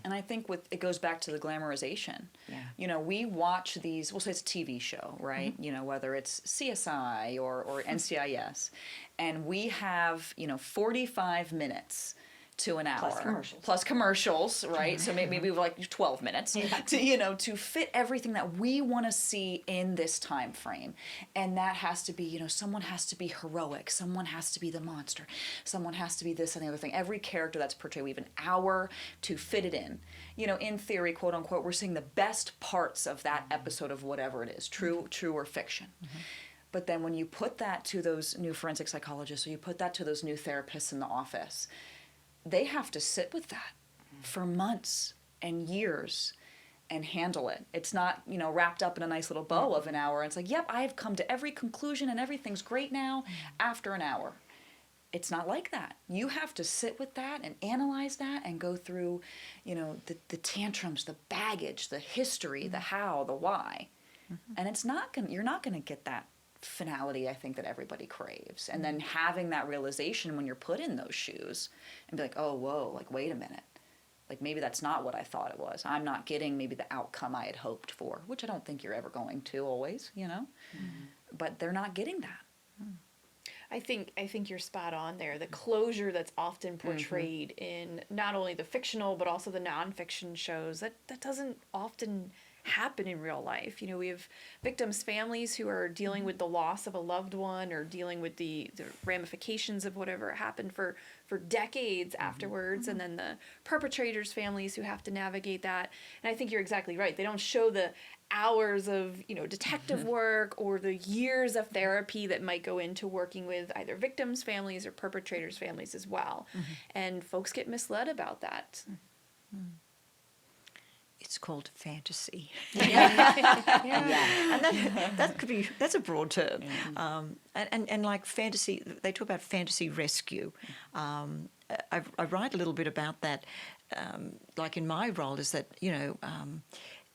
And I think it goes back to the glamorization. Yeah. You know, we watch these, we'll say it's a TV show, right? You know, whether it's CSI or NCIS, and we have, 45 minutes to an hour. Plus commercials, right? So maybe like 12 minutes to fit everything that we want to see in this time frame. And that has to be, someone has to be heroic, someone has to be the monster, someone has to be this and the other thing. Every character that's portrayed, we have an hour to fit it in. In theory, quote unquote, we're seeing the best parts of that episode of whatever it is, true or fiction. But then when you put that to those new forensic psychologists, or you put that to those new therapists in the office, they have to sit with that for months and years and handle it. It's not, wrapped up in a nice little bow of an hour. It's like, yep, I've come to every conclusion and everything's great now after an hour. It's not like that. You have to sit with that and analyze that and go through, the tantrums, the baggage, the history, the how, the why. And you're not going to get that finality, I think, that everybody craves. And then having that realization when you're put in those shoes and be like, oh, whoa, like, wait a minute. Like, maybe that's not what I thought it was. I'm not getting maybe the outcome I had hoped for, which I don't think you're ever going to always, But they're not getting that. I think you're spot on there. The closure that's often portrayed in not only the fictional but also the nonfiction shows, that doesn't often happen in real life. We have victims' families who are dealing with the loss of a loved one or dealing with the ramifications of whatever happened for decades afterwards, and then the perpetrators' families who have to navigate that. And I think you're exactly right. They don't show the hours of detective work or the years of therapy that might go into working with either victims' families or perpetrators' families as well. And folks get misled about that. It's called fantasy. And that's a broad term. And like fantasy, they talk about fantasy rescue. I write a little bit about that, like in my role, is that,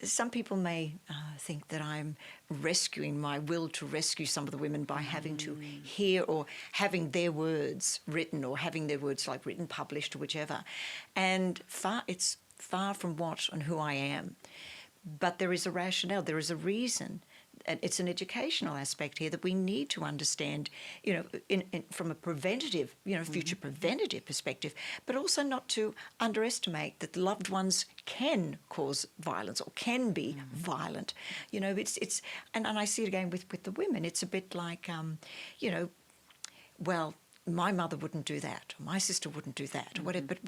some people may think that I'm rescuing my will to rescue some of the women by having to hear or having their words written or having their words like written, published, or whichever. And it's far from what and who I am. But there is a rationale, there is a reason. And it's an educational aspect here that we need to understand, from a preventative, future preventative perspective, but also not to underestimate that loved ones can cause violence or can be violent. It's and I see it again with the women. It's a bit like, well, my mother wouldn't do that, or my sister wouldn't do that, or whatever. But,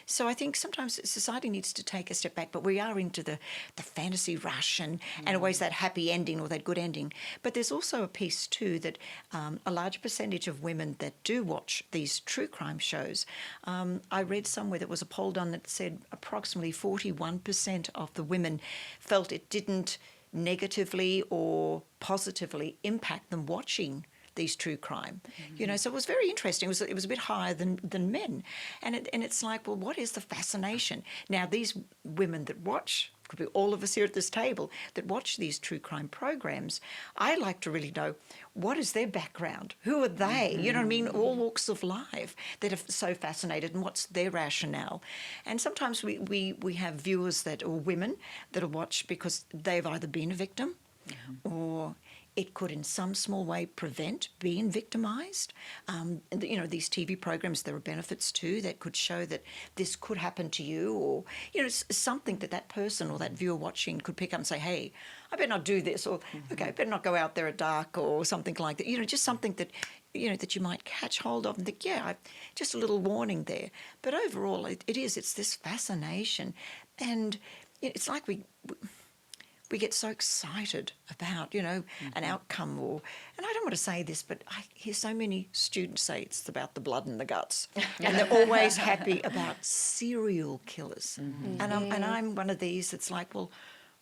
so I think sometimes society needs to take a step back, but we are into the fantasy rush and always that happy ending or that good ending. But there's also a piece, too, that a large percentage of women that do watch these true crime shows, I read somewhere that was a poll done that said approximately 41% of the women felt it didn't negatively or positively impact them watching these true crime. You know, so it was very interesting. It was a bit higher than men. And it's like, well, what is the fascination? Now, these women that watch, could be all of us here at this table, that watch these true crime programs, I like to really know, what is their background? Who are they? You know what I mean? All walks of life that are so fascinated, and what's their rationale? And sometimes we have viewers that, or women that are watched because they've either been a victim or it could in some small way prevent being victimised. You know, these TV programs, there are benefits too that could show that this could happen to you, or, you know, something that person or that viewer watching could pick up and say, hey, I better not do this, or, okay, I better not go out there at dark, or something like that. You know, just something that, you know, that you might catch hold of and think, yeah, just a little warning there. But overall, it's this fascination. And it's like we get so excited about, you know, an outcome, and I don't want to say this, but I hear so many students say it's about the blood and the guts, and they're always happy about serial killers. And I'm one of these that's like, well,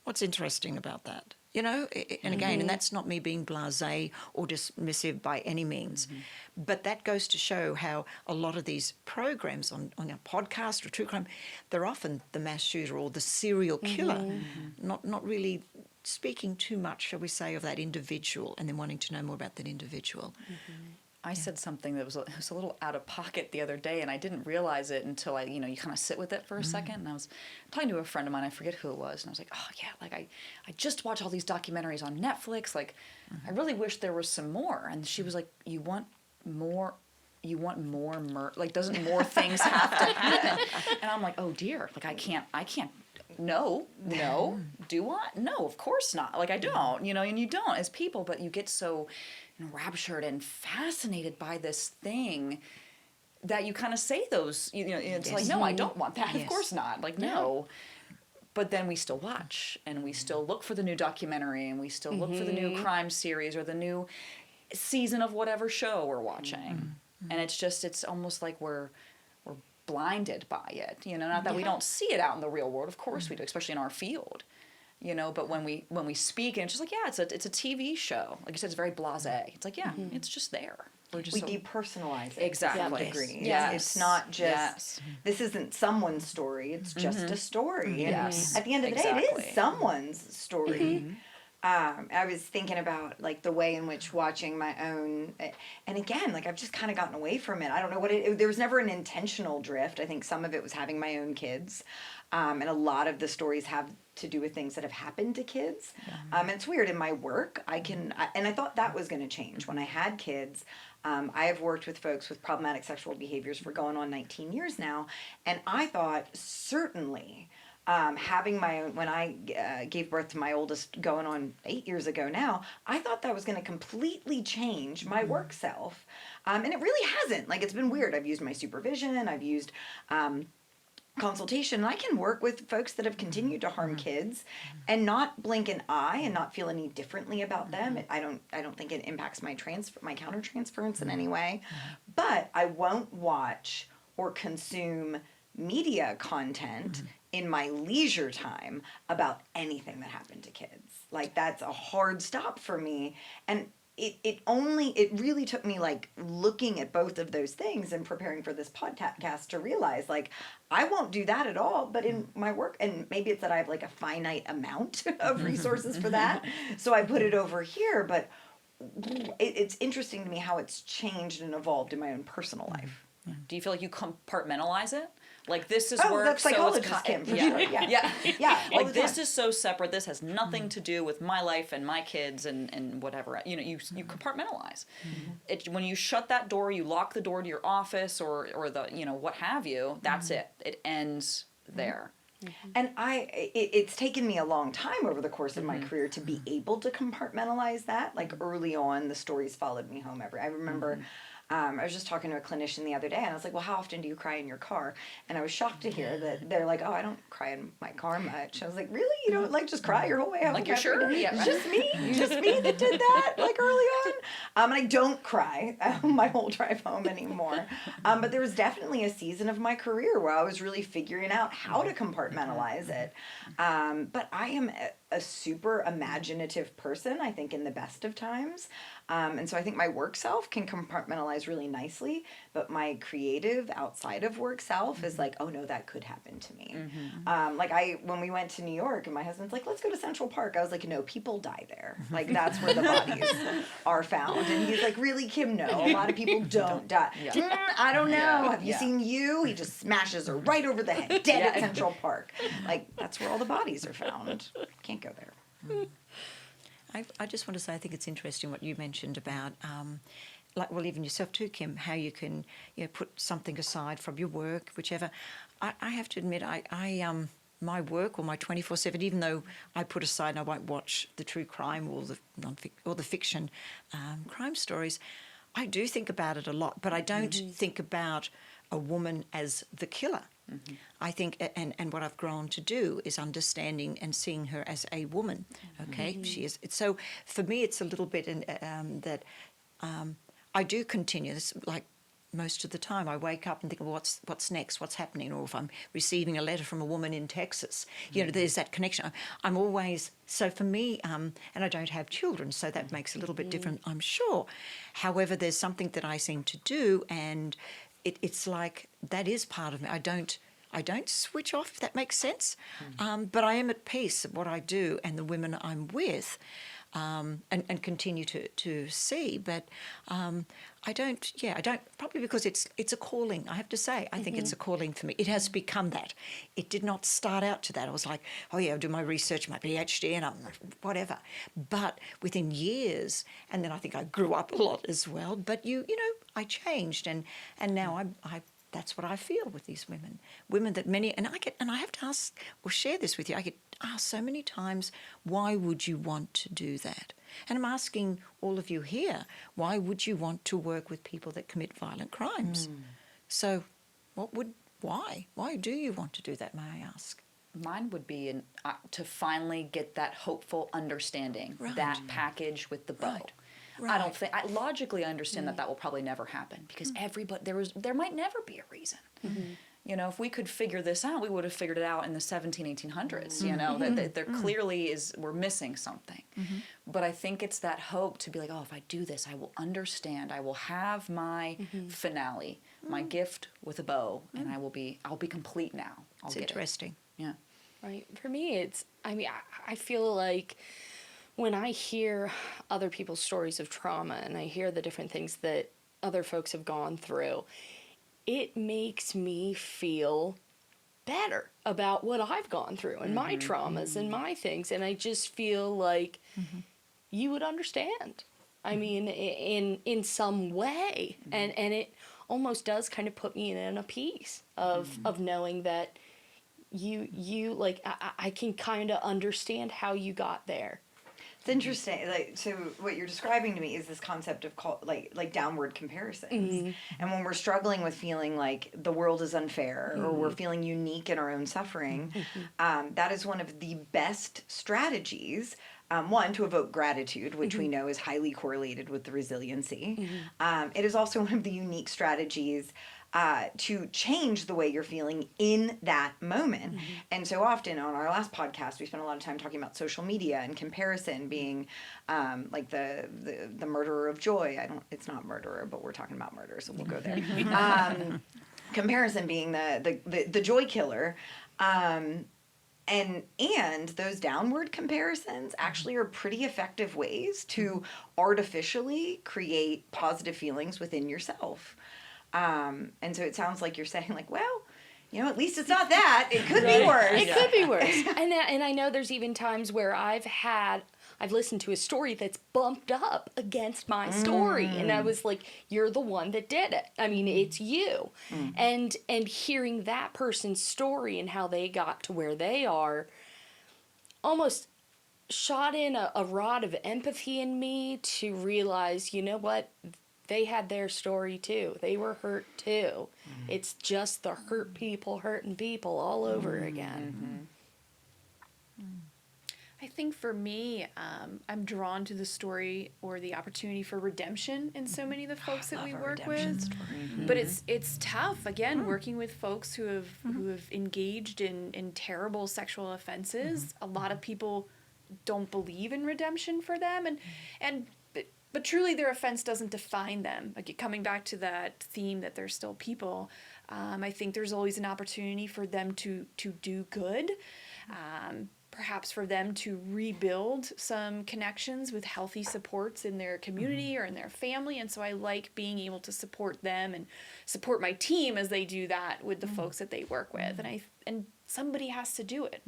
what's interesting about that? You know, and again, and that's not me being blasé or dismissive by any means, but that goes to show how a lot of these programs on a podcast or true crime, they're often the mass shooter or the serial killer, not really speaking too much, shall we say, of that individual, and then wanting to know more about that individual. I said something that was it was a little out of pocket the other day, and I didn't realize it until you kind of sit with it for a second. And I was talking to a friend of mine, I forget who it was, and I was like, oh yeah, like I just watch all these documentaries on Netflix. Like, I really wish there was some more. And she was like, you want more? Like, doesn't more things have to happen? And I'm like, oh dear, like I can't. No, do I? No, of course not. Like, I don't, and you don't as people, but you get so enraptured and fascinated by this thing that you kind of say those, it's like, no, I don't want that. Of course not. Like, no. But then we still watch, and we still look for the new documentary, and we still look for the new crime series or the new season of whatever show we're watching. And it's almost like we're blinded by it, not that we don't see it out in the real world. Of course we do, especially in our field, but when we speak, and it's just like, yeah, it's a TV show. Like you said, it's very blasé. It's like, yeah, it's just there. We depersonalize it exactly. to some degree. Yes. It's not just, this isn't someone's story, it's just a story. And Yes. at the end of the day, it is someone's story. I was thinking about like the way in which watching my own, and again, like I've just kind of gotten away from it. I don't know what there was never an intentional drift. I think some of it was having my own kids. And a lot of the stories have to do with things that have happened to kids. And it's weird in my work, and I thought that was going to change when I had kids. I have worked with folks with problematic sexual behaviors for going on 19 years now. And I thought certainly, having my own, when I gave birth to my oldest going on 8 years ago now, I thought that was going to completely change my work self. And it really hasn't. Like, it's been weird. I've used my supervision, I've used consultation, and I can work with folks that have continued to harm kids and not blink an eye and not feel any differently about them. I don't think it impacts my countertransference in any way. But I won't watch or consume media content in my leisure time about anything that happened to kids. Like, that's a hard stop for me. And it really took me like looking at both of those things and preparing for this podcast to realize, like, I won't do that at all, but in my work, and maybe it's that I have like a finite amount of resources for that, so I put it over here. But it's interesting to me how it's changed and evolved in my own personal life. Do you feel like you compartmentalize it? Like, this is work, that's so psychologist it's Kim, for yeah. sure. Yeah. all Like, the this time. is so separate. This has nothing to do with my life and my kids and whatever. You compartmentalize. It, when you shut that door, you lock the door to your office or the what have you. That's it. It ends there. And it's taken me a long time over the course of my career to be able to compartmentalize that. Like, early on, the stories followed me home I remember I was just talking to a clinician the other day, and I was like, well, how often do you cry in your car? And I was shocked to hear that they're like, oh, I don't cry in my car much. I was like, really? You don't like just cry your whole way home? Like, you're sure? Yeah. It's just me? Just me that did that, like, early on? And I don't cry my whole drive home anymore. But there was definitely a season of my career where I was really figuring out how to compartmentalize it. But I am a super imaginative person, I think, in the best of times. And so I think my work self can compartmentalize really nicely, but my creative outside of work self is like, oh no, that could happen to me. When we went to New York and my husband's like, let's go to Central Park. I was like, no, people die there. Like, that's where the bodies are found. And he's like, really, Kim? No, a lot of people don't die. I don't know. Have you seen You? He just smashes her right over the head, dead at Central Park. Like, that's where all the bodies are found. Can't go there. I just want to say I think it's interesting what you mentioned about, even yourself too, Kim, how you can put something aside from your work, whichever. I have to admit, my work or my 24/7, even though I put aside and I won't watch the true crime or the fiction crime stories, I do think about it a lot, but I don't think about a woman as the killer. I think, and what I've grown to do is understanding and seeing her as a woman. Okay, she is. So for me, it's a little bit that I do continue. This, like most of the time, I wake up and think, well, what's next? What's happening? Or if I'm receiving a letter from a woman in Texas, there's that connection. I'm always, so for me, and I don't have children, so that makes it a little bit different, I'm sure. However, there's something that I seem to do, and it's like that is part of me. I don't switch off, if that makes sense. But I am at peace at what I do and the women I'm with, and continue to see. But I don't, probably because it's a calling, I have to say. I think it's a calling for me. It has become that. It did not start out to that. I was like, oh yeah, I'll do my research, my PhD, and whatever. But within years, and then I think I grew up a lot as well, but I changed, and now I that's what I feel with these women that many, and I have to ask or share this with you. I get asked so many times, why would you want to do that? And I'm asking all of you here, why would you want to work with people that commit violent crimes? So, why? Why do you want to do that? May I ask? Mine would be to finally get that hopeful understanding, Right. that package with the bow. Right. I don't think I logically understand that will probably never happen because everybody there might never be a reason. If we could figure this out, we would have figured it out in the 1800s. That there clearly we're missing something. But I think it's that hope to be like, oh, if I do this, I will understand. I will have my finale, my gift with a bow, and I'll be complete now. It's interesting. Yeah. Right. For me, I feel like when I hear other people's stories of trauma and I hear the different things that other folks have gone through, it makes me feel better about what I've gone through and my traumas and my things. And I just feel like you would understand. I mean, in some way. And it almost does kind of put me in a peace of knowing that you like, I can kind of understand how you got there. It's interesting. So what you're describing to me is this concept of like downward comparisons. And when we're struggling with feeling like the world is unfair or we're feeling unique in our own suffering, that is one of the best strategies. One, to evoke gratitude, which we know is highly correlated with the resiliency. It is also one of the unique strategies to change the way you're feeling in that moment. And so often on our last podcast, we spent a lot of time talking about social media and comparison being like the murderer of joy. It's not murderer, but we're talking about murder, so we'll go there. Comparison being the joy killer. And those downward comparisons actually are pretty effective ways to artificially create positive feelings within yourself. And so it sounds like you're saying like, well, at least it's not that. It could be worse. It could be worse. And I know there's even times where I've listened to a story that's bumped up against my story. And I was like, you're the one that did it. I mean, it's you. And hearing that person's story and how they got to where they are almost shot in a rod of empathy in me to realize, you know what? they had their story too. They were hurt too. It's just the hurt people hurting people all over again. I think for me, I'm drawn to the story or the opportunity for redemption in so many of the folks that we work with. But it's tough again working with folks who have engaged in terrible sexual offenses. A lot of people don't believe in redemption for them, but truly their offense doesn't define them. Like coming back to that theme that they're still people, I think there's always an opportunity for them to do good. Perhaps for them to rebuild some connections with healthy supports in their community or in their family. And so I like being able to support them and support my team as they do that with the folks that they work with. And somebody has to do it,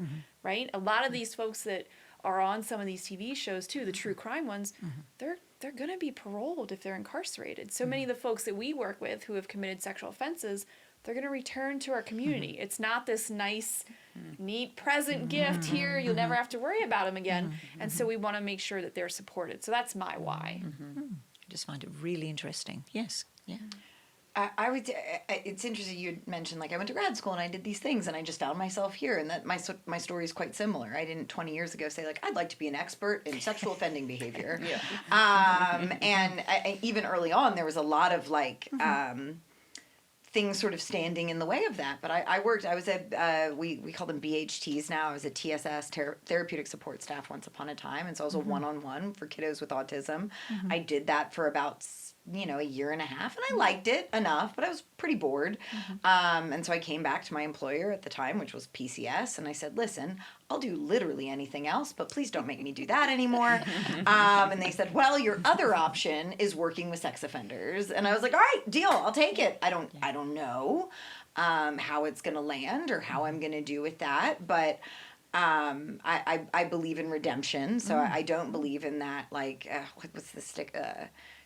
right? A lot of these folks that are on some of these TV shows too, the true crime ones, they're going to be paroled if they're incarcerated. So many of the folks that we work with who have committed sexual offenses, they're going to return to our community. It's not this nice, neat present gift here. You'll never have to worry about them again. And so we want to make sure that they're supported. So that's my why. I just find it really interesting. Yes. Yeah. I would. It's interesting you mentioned like I went to grad school and I did these things and I just found myself here, and that my story is quite similar. I didn't 20 years ago say like I'd like to be an expert in sexual offending behavior. And even early on there was a lot of like things sort of standing in the way of that. But I was at we call them BHTs now. I was a TSS therapeutic support staff once upon a time, and so I was a one-on-one for kiddos with autism. I did that for about a year and a half, and I liked it enough, but I was pretty bored. And so I came back to my employer at the time, which was PCS, and I said, listen, I'll do literally anything else, but please don't make me do that anymore. And they said, well, your other option is working with sex offenders. And I was like, all right, deal, I'll take it. I don't know how it's going to land or how I'm going to do with that, but I believe in redemption, so I don't believe in that, like, what's the stick,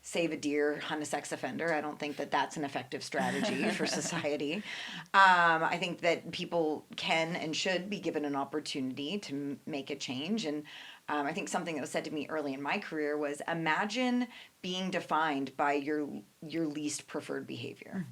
save a deer, hunt a sex offender. I don't think that that's an effective strategy for society. I think that people can and should be given an opportunity to make a change. And I think something that was said to me early in my career was, imagine being defined by your least preferred behavior.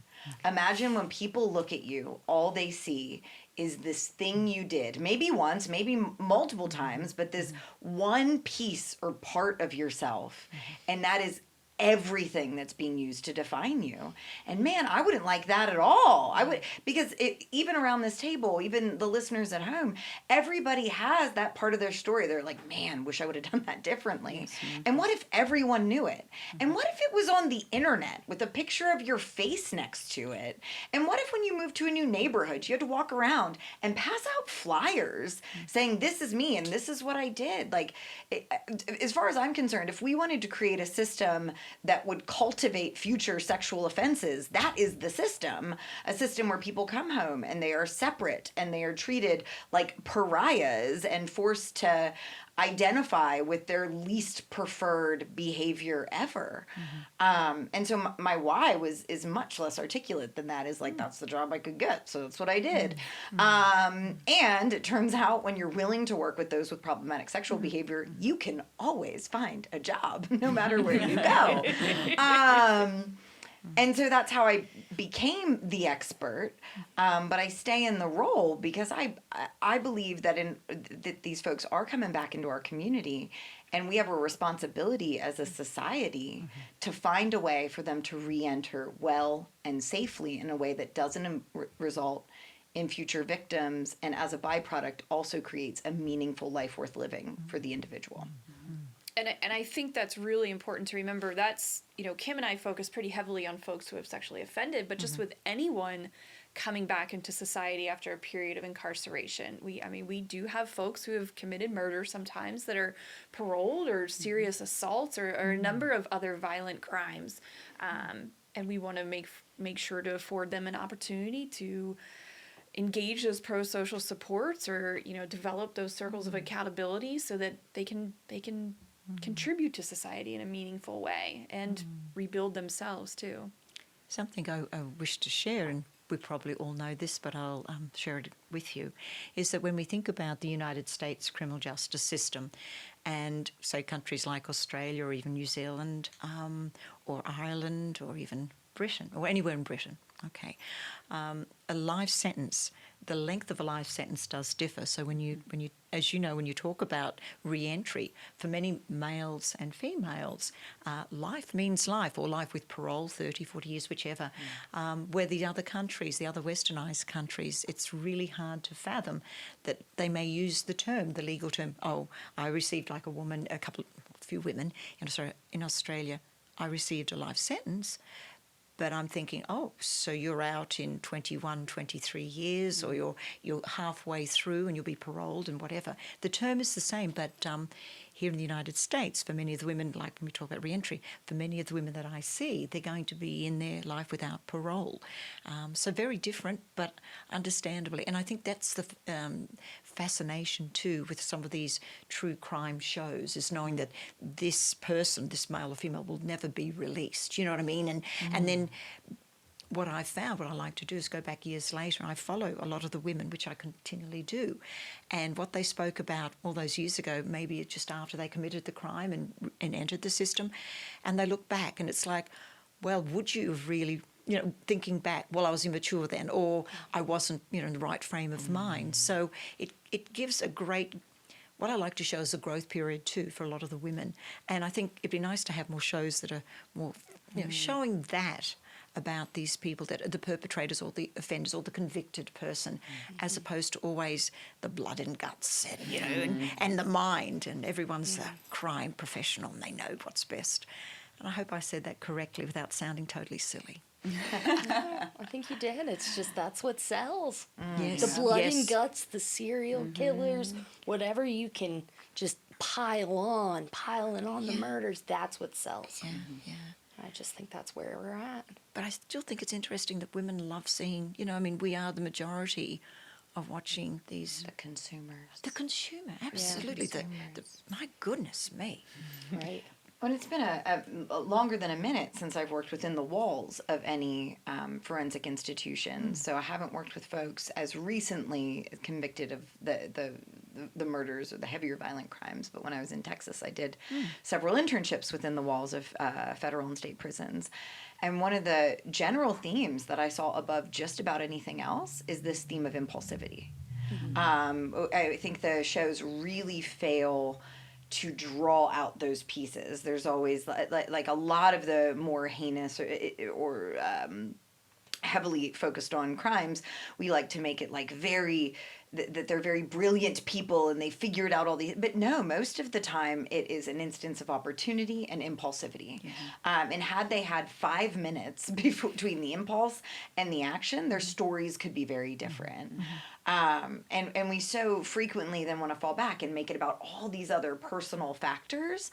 Imagine when people look at you, all they see is this thing you did, maybe once, maybe multiple times, but this one piece or part of yourself, and that is everything that's being used to define you. And man, I wouldn't like that at all. I would, because even around this table, even the listeners at home, everybody has that part of their story. They're like, man, wish I would have done that differently. And what if everyone knew it? And what if it was on the internet with a picture of your face next to it? And what if when you moved to a new neighborhood, you had to walk around and pass out flyers saying, this is me and this is what I did? Like, as far as I'm concerned, if we wanted to create a system that would cultivate future sexual offenses, that is the system. A system where people come home and they are separate and they are treated like pariahs and forced to identify with their least preferred behavior ever. And so my why is much less articulate than that. Is like, that's the job I could get, so that's what I did. And it turns out when you're willing to work with those with problematic sexual behavior, you can always find a job no matter where you go. And so that's how I became the expert, but I stay in the role because I believe that that these folks are coming back into our community, and we have a responsibility as a society to find a way for them to re-enter well and safely in a way that doesn't result in future victims, and as a byproduct also creates a meaningful life worth living for the individual. And I think that's really important to remember. That's, Kim and I focus pretty heavily on folks who have sexually offended, but just with anyone coming back into society after a period of incarceration. We do have folks who have committed murder sometimes that are paroled, or serious assaults, or a number of other violent crimes. And we want to make sure to afford them an opportunity to engage those pro-social supports, or develop those circles of accountability so that they can contribute to society in a meaningful way and rebuild themselves too. Something I wish to share, and we probably all know this, but I'll share it with you, is that when we think about the United States criminal justice system and say countries like Australia or even New Zealand or Ireland or even Britain or anywhere in Britain. Okay, a life sentence. The length of a life sentence does differ. So when you, as you know, when you talk about re-entry, for many males and females, life means life, or life with parole, 30, 40 years, whichever. Where the other countries, the other westernised countries, it's really hard to fathom that they may use the term, the legal term. Oh, I received like a few women in Australia, I received a life sentence. But I'm thinking, oh, so you're out in 21, 23 years, or you're halfway through and you'll be paroled and whatever. The term is the same, but here in the United States, for many of the women, like when we talk about re-entry, for many of the women that I see, they're going to be in their life without parole. So very different, but understandably. And I think that's the fascination too with some of these true crime shows, is knowing that this person, this male or female, will never be released. You know what I mean? And then what I found, what I like to do is go back years later, and I follow a lot of the women, which I continually do, and what they spoke about all those years ago, maybe just after they committed the crime and entered the system, and they look back and it's like, well, would you have really, thinking back, well, I was immature then, or I wasn't, in the right frame of mind. So it gives a great, what I like to show is a growth period too for a lot of the women. And I think it'd be nice to have more shows that are more, showing that about these people that are the perpetrators or the offenders or the convicted person, as opposed to always the blood and guts and the mind, and everyone's a crime professional and they know what's best. And I hope I said that correctly without sounding totally silly. I think you did. It's just that's what sells. Yes. The blood Yes. and guts, the serial killers, whatever you can just pile in on the murders, that's what sells. Yeah. I just think that's where we're at. But I still think it's interesting that women love seeing, we are the majority of watching these. The consumers. The consumer, absolutely. My goodness me. Right. Well, it's been a longer than a minute since I've worked within the walls of any forensic institution. So I haven't worked with folks as recently convicted of the murders or the heavier violent crimes. But when I was in Texas, I did several internships within the walls of federal and state prisons. And one of the general themes that I saw above just about anything else is this theme of impulsivity. I think the shows really fail to draw out those pieces. There's always like a lot of the more heinous or heavily focused on crimes, we like to make it like very that they're very brilliant people and they figured out all these, but no, most of the time it is an instance of opportunity and impulsivity. And had they had 5 minutes between the impulse and the action, their stories could be very different. And we so frequently then want to fall back and make it about all these other personal factors,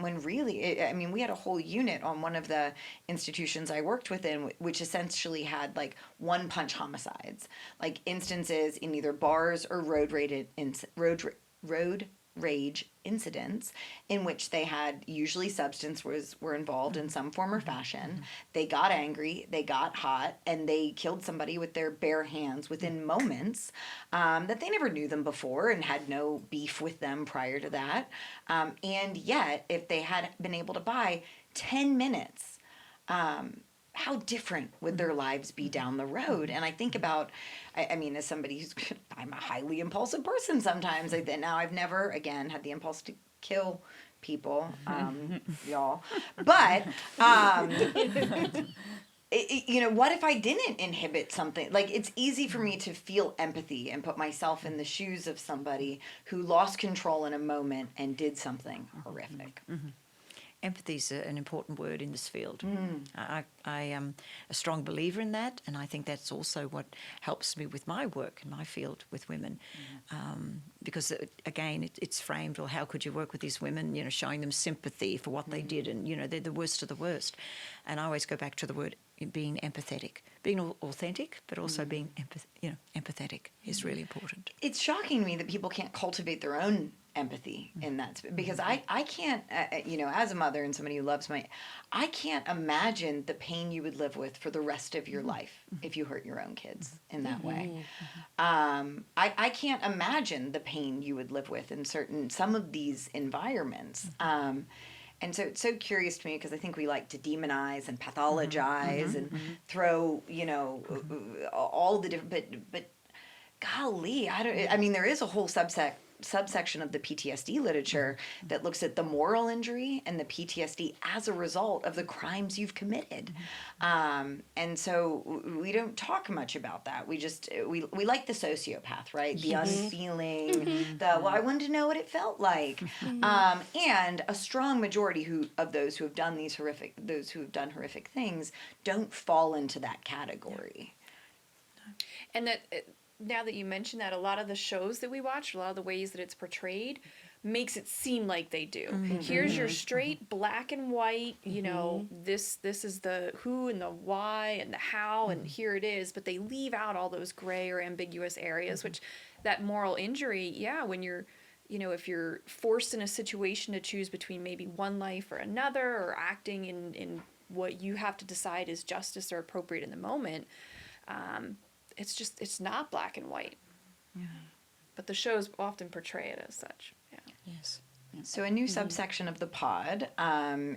when really, we had a whole unit on one of the institutions I worked within, which essentially had like one-punch homicides, like instances in either bars or road rage incidents in which they had usually were involved in some form or fashion. They got angry, they got hot, and they killed somebody with their bare hands within moments, that they never knew them before and had no beef with them prior to that. And yet, if they had been able to buy 10 minutes, how different would their lives be down the road? And I think about, as somebody I'm a highly impulsive person sometimes. Now I've never, again, had the impulse to kill people, y'all. But, what if I didn't inhibit something? Like, it's easy for me to feel empathy and put myself in the shoes of somebody who lost control in a moment and did something horrific. Empathy is an important word in this field. I am a strong believer in that, and I think that's also what helps me with my work in my field with women. Because, again, it's framed, or how could you work with these women, showing them sympathy for what they did, and, they're the worst of the worst. And I always go back to the word being empathetic, being authentic, but also being empathetic is really important. It's shocking to me that people can't cultivate their own empathy in that because I can't as a mother and somebody who loves I can't imagine the pain you would live with for the rest of your life if you hurt your own kids in that way. I can't imagine the pain you would live with in some of these environments. And so it's so curious to me because I think we like to demonize and pathologize and throw, all the different, but golly, there is a whole subsection of the PTSD literature that looks at the moral injury and the PTSD as a result of the crimes you've committed. And so we don't talk much about that. We just, we like the sociopath, right? The unfeeling, I wanted to know what it felt like. And a strong majority of those who have done horrific things don't fall into that category. And that now that you mention that, a lot of the shows that we watch, a lot of the ways that it's portrayed, makes it seem like they do. Here's your straight black and white, this is the who and the why and the how, and here it is. But they leave out all those gray or ambiguous areas, which that moral injury, when you're, if you're forced in a situation to choose between maybe one life or another, or acting in what you have to decide is justice or appropriate in the moment, it's not black and white. Yeah. But the shows often portray it as such. Yeah. Yes. So a new subsection of the pod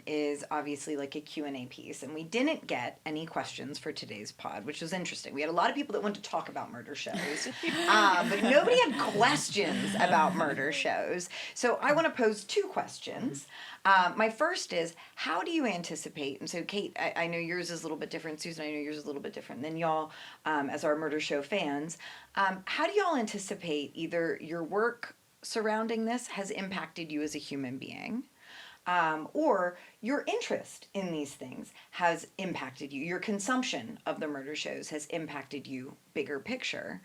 is obviously like a Q&A piece. And we didn't get any questions for today's pod, which was interesting. We had a lot of people that wanted to talk about murder shows, but nobody had questions about murder shows. So I want to pose two questions. My first is, how do you anticipate, and so Kate, I know yours is a little bit different, Susan, I know yours is a little bit different than y'all as our murder show fans. How do y'all anticipate either your work surrounding this has impacted you as a human being, or your interest in these things has impacted you, your consumption of the murder shows has impacted you bigger picture?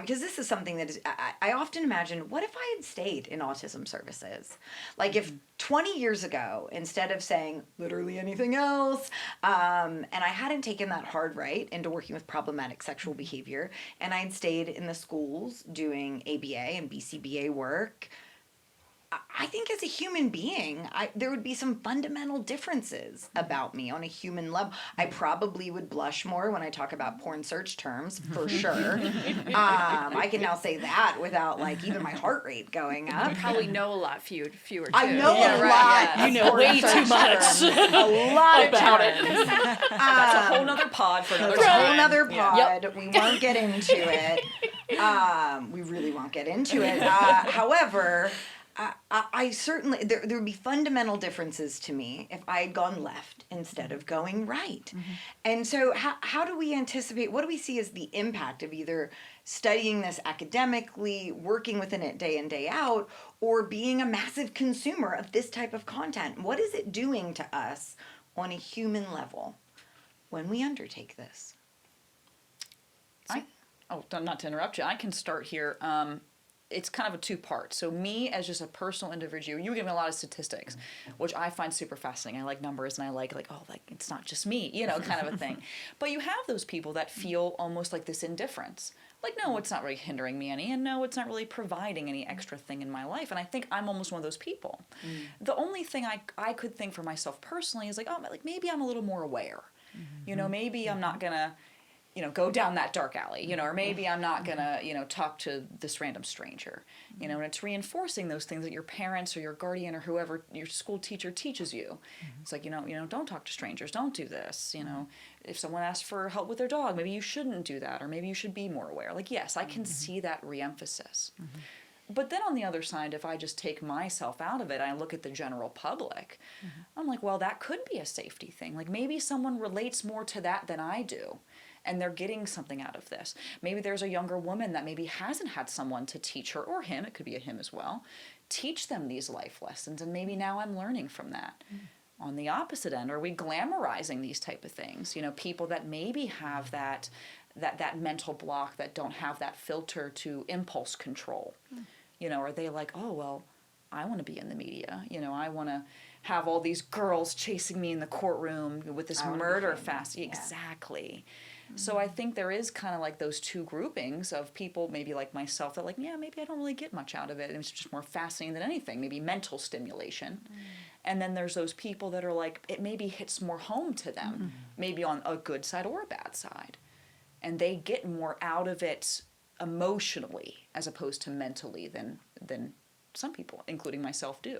Because this is something that is, I often imagine, what if I had stayed in autism services? Like if 20 years ago, instead of saying literally anything else, and I hadn't taken that hard right into working with problematic sexual behavior, and I'd stayed in the schools doing ABA and BCBA work, I think as a human being, there would be some fundamental differences about me on a human level. I probably would blush more when I talk about porn search terms, for sure. I can now say that without even my heart rate going up. You probably know a lot fewer too. I know a lot. Right, You know way too much A lot about it. That's a whole nother pod for another That's a time. whole nother pod. Yep. We won't get into it. We really won't get into it. However, I certainly, there would be fundamental differences to me if I had gone left instead of going right. And so how do we anticipate, what do we see as the impact of either studying this academically, working within it day in, day out, or being a massive consumer of this type of content? What is it doing to us on a human level when we undertake this? Not to interrupt you, I can start here. It's kind of a two-part. So me as just a personal individual, you were giving a lot of statistics, which I find super fascinating. I like numbers and I like it's not just me, kind of a thing. But you have those people that feel almost like this indifference. Like, no, it's not really hindering me any, and no, it's not really providing any extra thing in my life. And I think I'm almost one of those people. The only thing I could think for myself personally is maybe I'm a little more aware. Maybe I'm not gonna go down that dark alley, or maybe I'm not gonna, talk to this random stranger, and it's reinforcing those things that your parents or your guardian or whoever your school teacher teaches you. It's like, don't talk to strangers, don't do this, if someone asks for help with their dog, maybe you shouldn't do that, or maybe you should be more aware. Yes, I can see that reemphasis. But then on the other side, if I just take myself out of it, I look at the general public, I'm like, well, that could be a safety thing. Maybe someone relates more to that than I do, and they're getting something out of this. Maybe there's a younger woman that maybe hasn't had someone to teach her, or him, it could be a him as well, teach them these life lessons, and maybe now I'm learning from that. On the opposite end, are we glamorizing these type of things? People that maybe have that mental block, that don't have that filter to impulse control. Are they like, oh, well, I want to be in the media. I want to have all these girls chasing me in the courtroom with this murder fast. Yeah. Exactly. So I think there is kind of like those two groupings of people, maybe like myself, that like, yeah, maybe I don't really get much out of it. It's just more fascinating than anything, maybe mental stimulation. And then there's those people that are like, it maybe hits more home to them, maybe on a good side or a bad side. And they get more out of it emotionally as opposed to mentally than some people, including myself, do.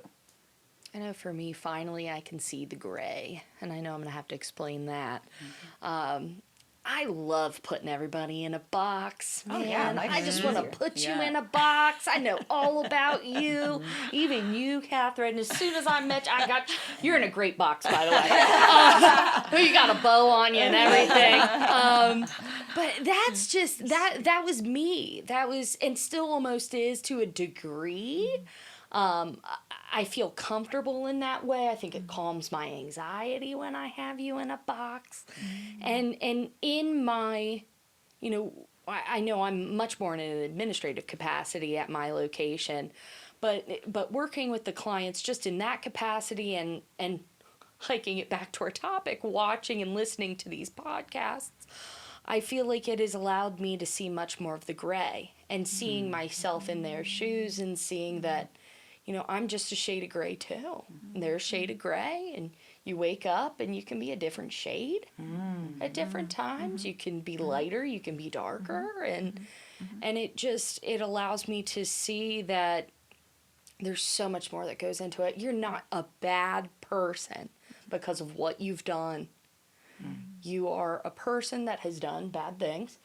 I know for me, finally, I can see the gray, and I know I'm going to have to explain that. I love putting everybody in a box, man. Oh, yeah, life I is just want to easier. put you Yeah. in a box. I know all about you, even you, Catherine. As soon as I met you, you're in a great box, by the way. You got a bow on you and everything. But that's just, that was me. That was, and still almost is to a degree. I feel comfortable in that way. I think it calms my anxiety when I have you in a box. And in my, I know I'm much more in an administrative capacity at my location, but working with the clients just in that capacity and hiking it back to our topic, watching and listening to these podcasts, I feel like it has allowed me to see much more of the gray and seeing myself in their shoes and seeing that, I'm just a shade of gray too. And they're a shade of gray, and you wake up and you can be a different shade at different times. You can be lighter, you can be darker, and it allows me to see that there's so much more that goes into it. You're not a bad person because of what you've done. You are a person that has done bad things.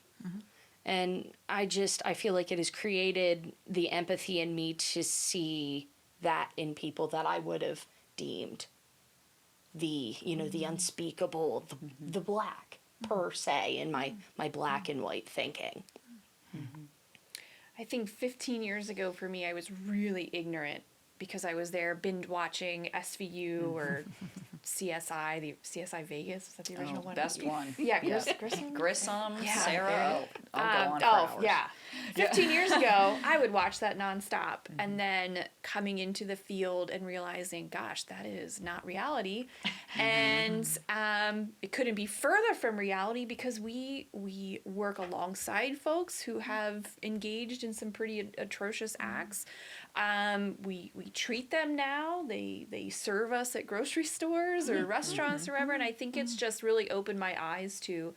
And I feel like it has created the empathy in me to see that in people that I would have deemed the unspeakable, the black per se in my black and white thinking. I think 15 years ago for me, I was really ignorant because I was there binge watching SVU or CSI, the CSI Vegas. Was that the original one? Best one. Yeah, Grissom. Grissom, Yeah. Sarah. Oh, I'll go on for hours. Yeah. 15 years ago, I would watch that nonstop. And then coming into the field and realizing, gosh, that is not reality. And it couldn't be further from reality because we work alongside folks who have engaged in some pretty atrocious acts. We treat them now. They serve us at grocery stores or restaurants or wherever. And I think it's just really opened my eyes to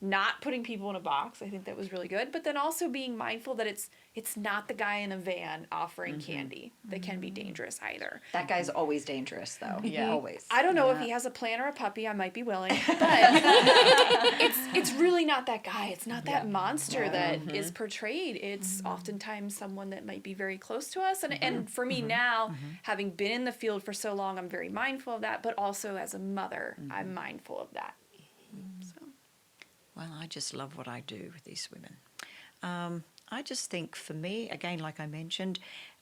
not putting people in a box. I think that was really good. But then also being mindful that it's not the guy in a van offering candy that can be dangerous either. That guy's always dangerous, though. Yeah. Always. I don't know if he has a plan or a puppy. I might be willing, but it's really not that guy. It's not that monster that is portrayed. It's oftentimes someone that might be very close to us. And for me now, having been in the field for so long, I'm very mindful of that. But also as a mother, I'm mindful of that. So. Well, I just love what I do with these women. I just think for me, again, like I mentioned,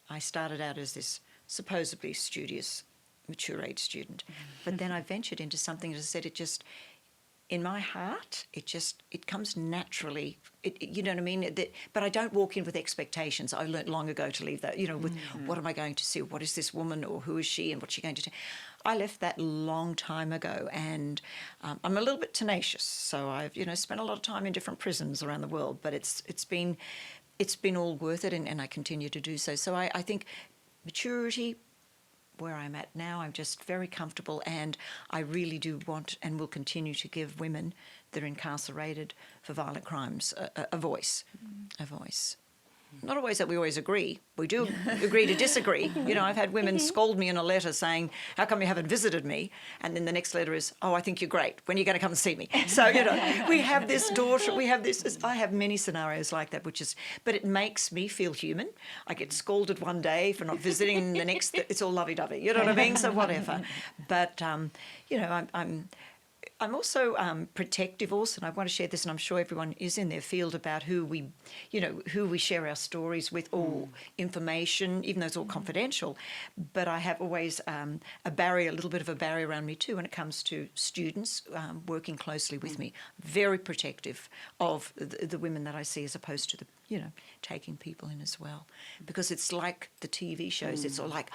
I started out as this supposedly studious, mature age student. But then I ventured into something, as I said, it just, in my heart, it comes naturally. You know what I mean? But I don't walk in with expectations. I learnt long ago to leave that, with what am I going to see? What is this woman or who is she and what's she going to do? I left that long time ago, and I'm a little bit tenacious. So I've, spent a lot of time in different prisons around the world, but it's been all worth it, and I continue to do so. So I think maturity, where I'm at now, I'm just very comfortable, and I really do want and will continue to give women that are incarcerated for violent crimes a voice, a voice. Not always that we always agree. We do agree to disagree. I've had women scold me in a letter saying, how come you haven't visited me? And then the next letter is, oh, I think you're great. When are you going to come and see me? So, we have this daughter, we have this. I have many scenarios like that, but it makes me feel human. I get scolded one day for not visiting, and the next, it's all lovey-dovey. You know what I mean? So whatever. But, I'm also protective also, and I want to share this, and I'm sure everyone is in their field about who we share our stories with, or information, even though it's all confidential. But I have always a little bit of a barrier around me too when it comes to students working closely with me. Very protective of the women that I see, as opposed to taking people in as well. Because it's like the TV shows. It's all like,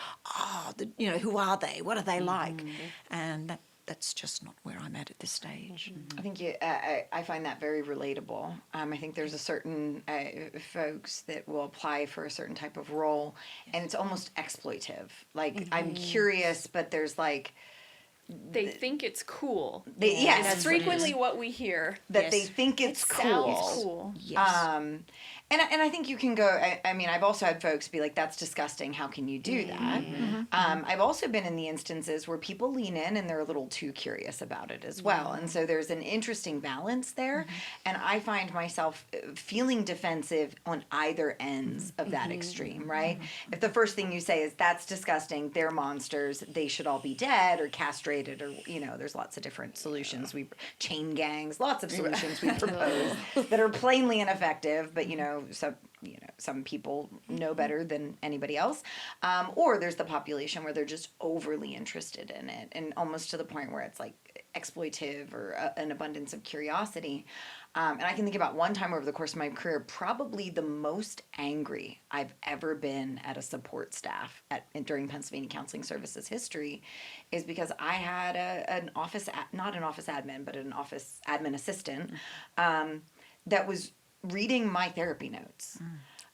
who are they? What are they like? And that's just not where I'm at this stage. I think I find that very relatable. I think there's a certain folks that will apply for a certain type of role, and it's almost exploitive. Like, I'm curious, but there's like They think it's cool. yes, That's frequently what we hear. that they Yes. think it's It cool. sounds cool. Yes. And I think you can go. I mean, I've also had folks be like, "That's disgusting. How can you do that?" I've also been in the instances where people lean in and they're a little too curious about it as well, and so there's an interesting balance there. And I find myself feeling defensive on either ends of that extreme. Right? If the first thing you say is, "That's disgusting. They're monsters. They should all be dead or castrated," or there's lots of different solutions. We chain gangs, lots of solutions we propose that are plainly ineffective, but some people know better than anybody else. Or there's the population where they're just overly interested in it, and almost to the point where it's like exploitive or an abundance of curiosity. And I can think about one time over the course of my career, probably the most angry I've ever been at a support staff during Pennsylvania Counseling Services history is because I had an office, not an office admin, but an office admin assistant that was reading my therapy notes.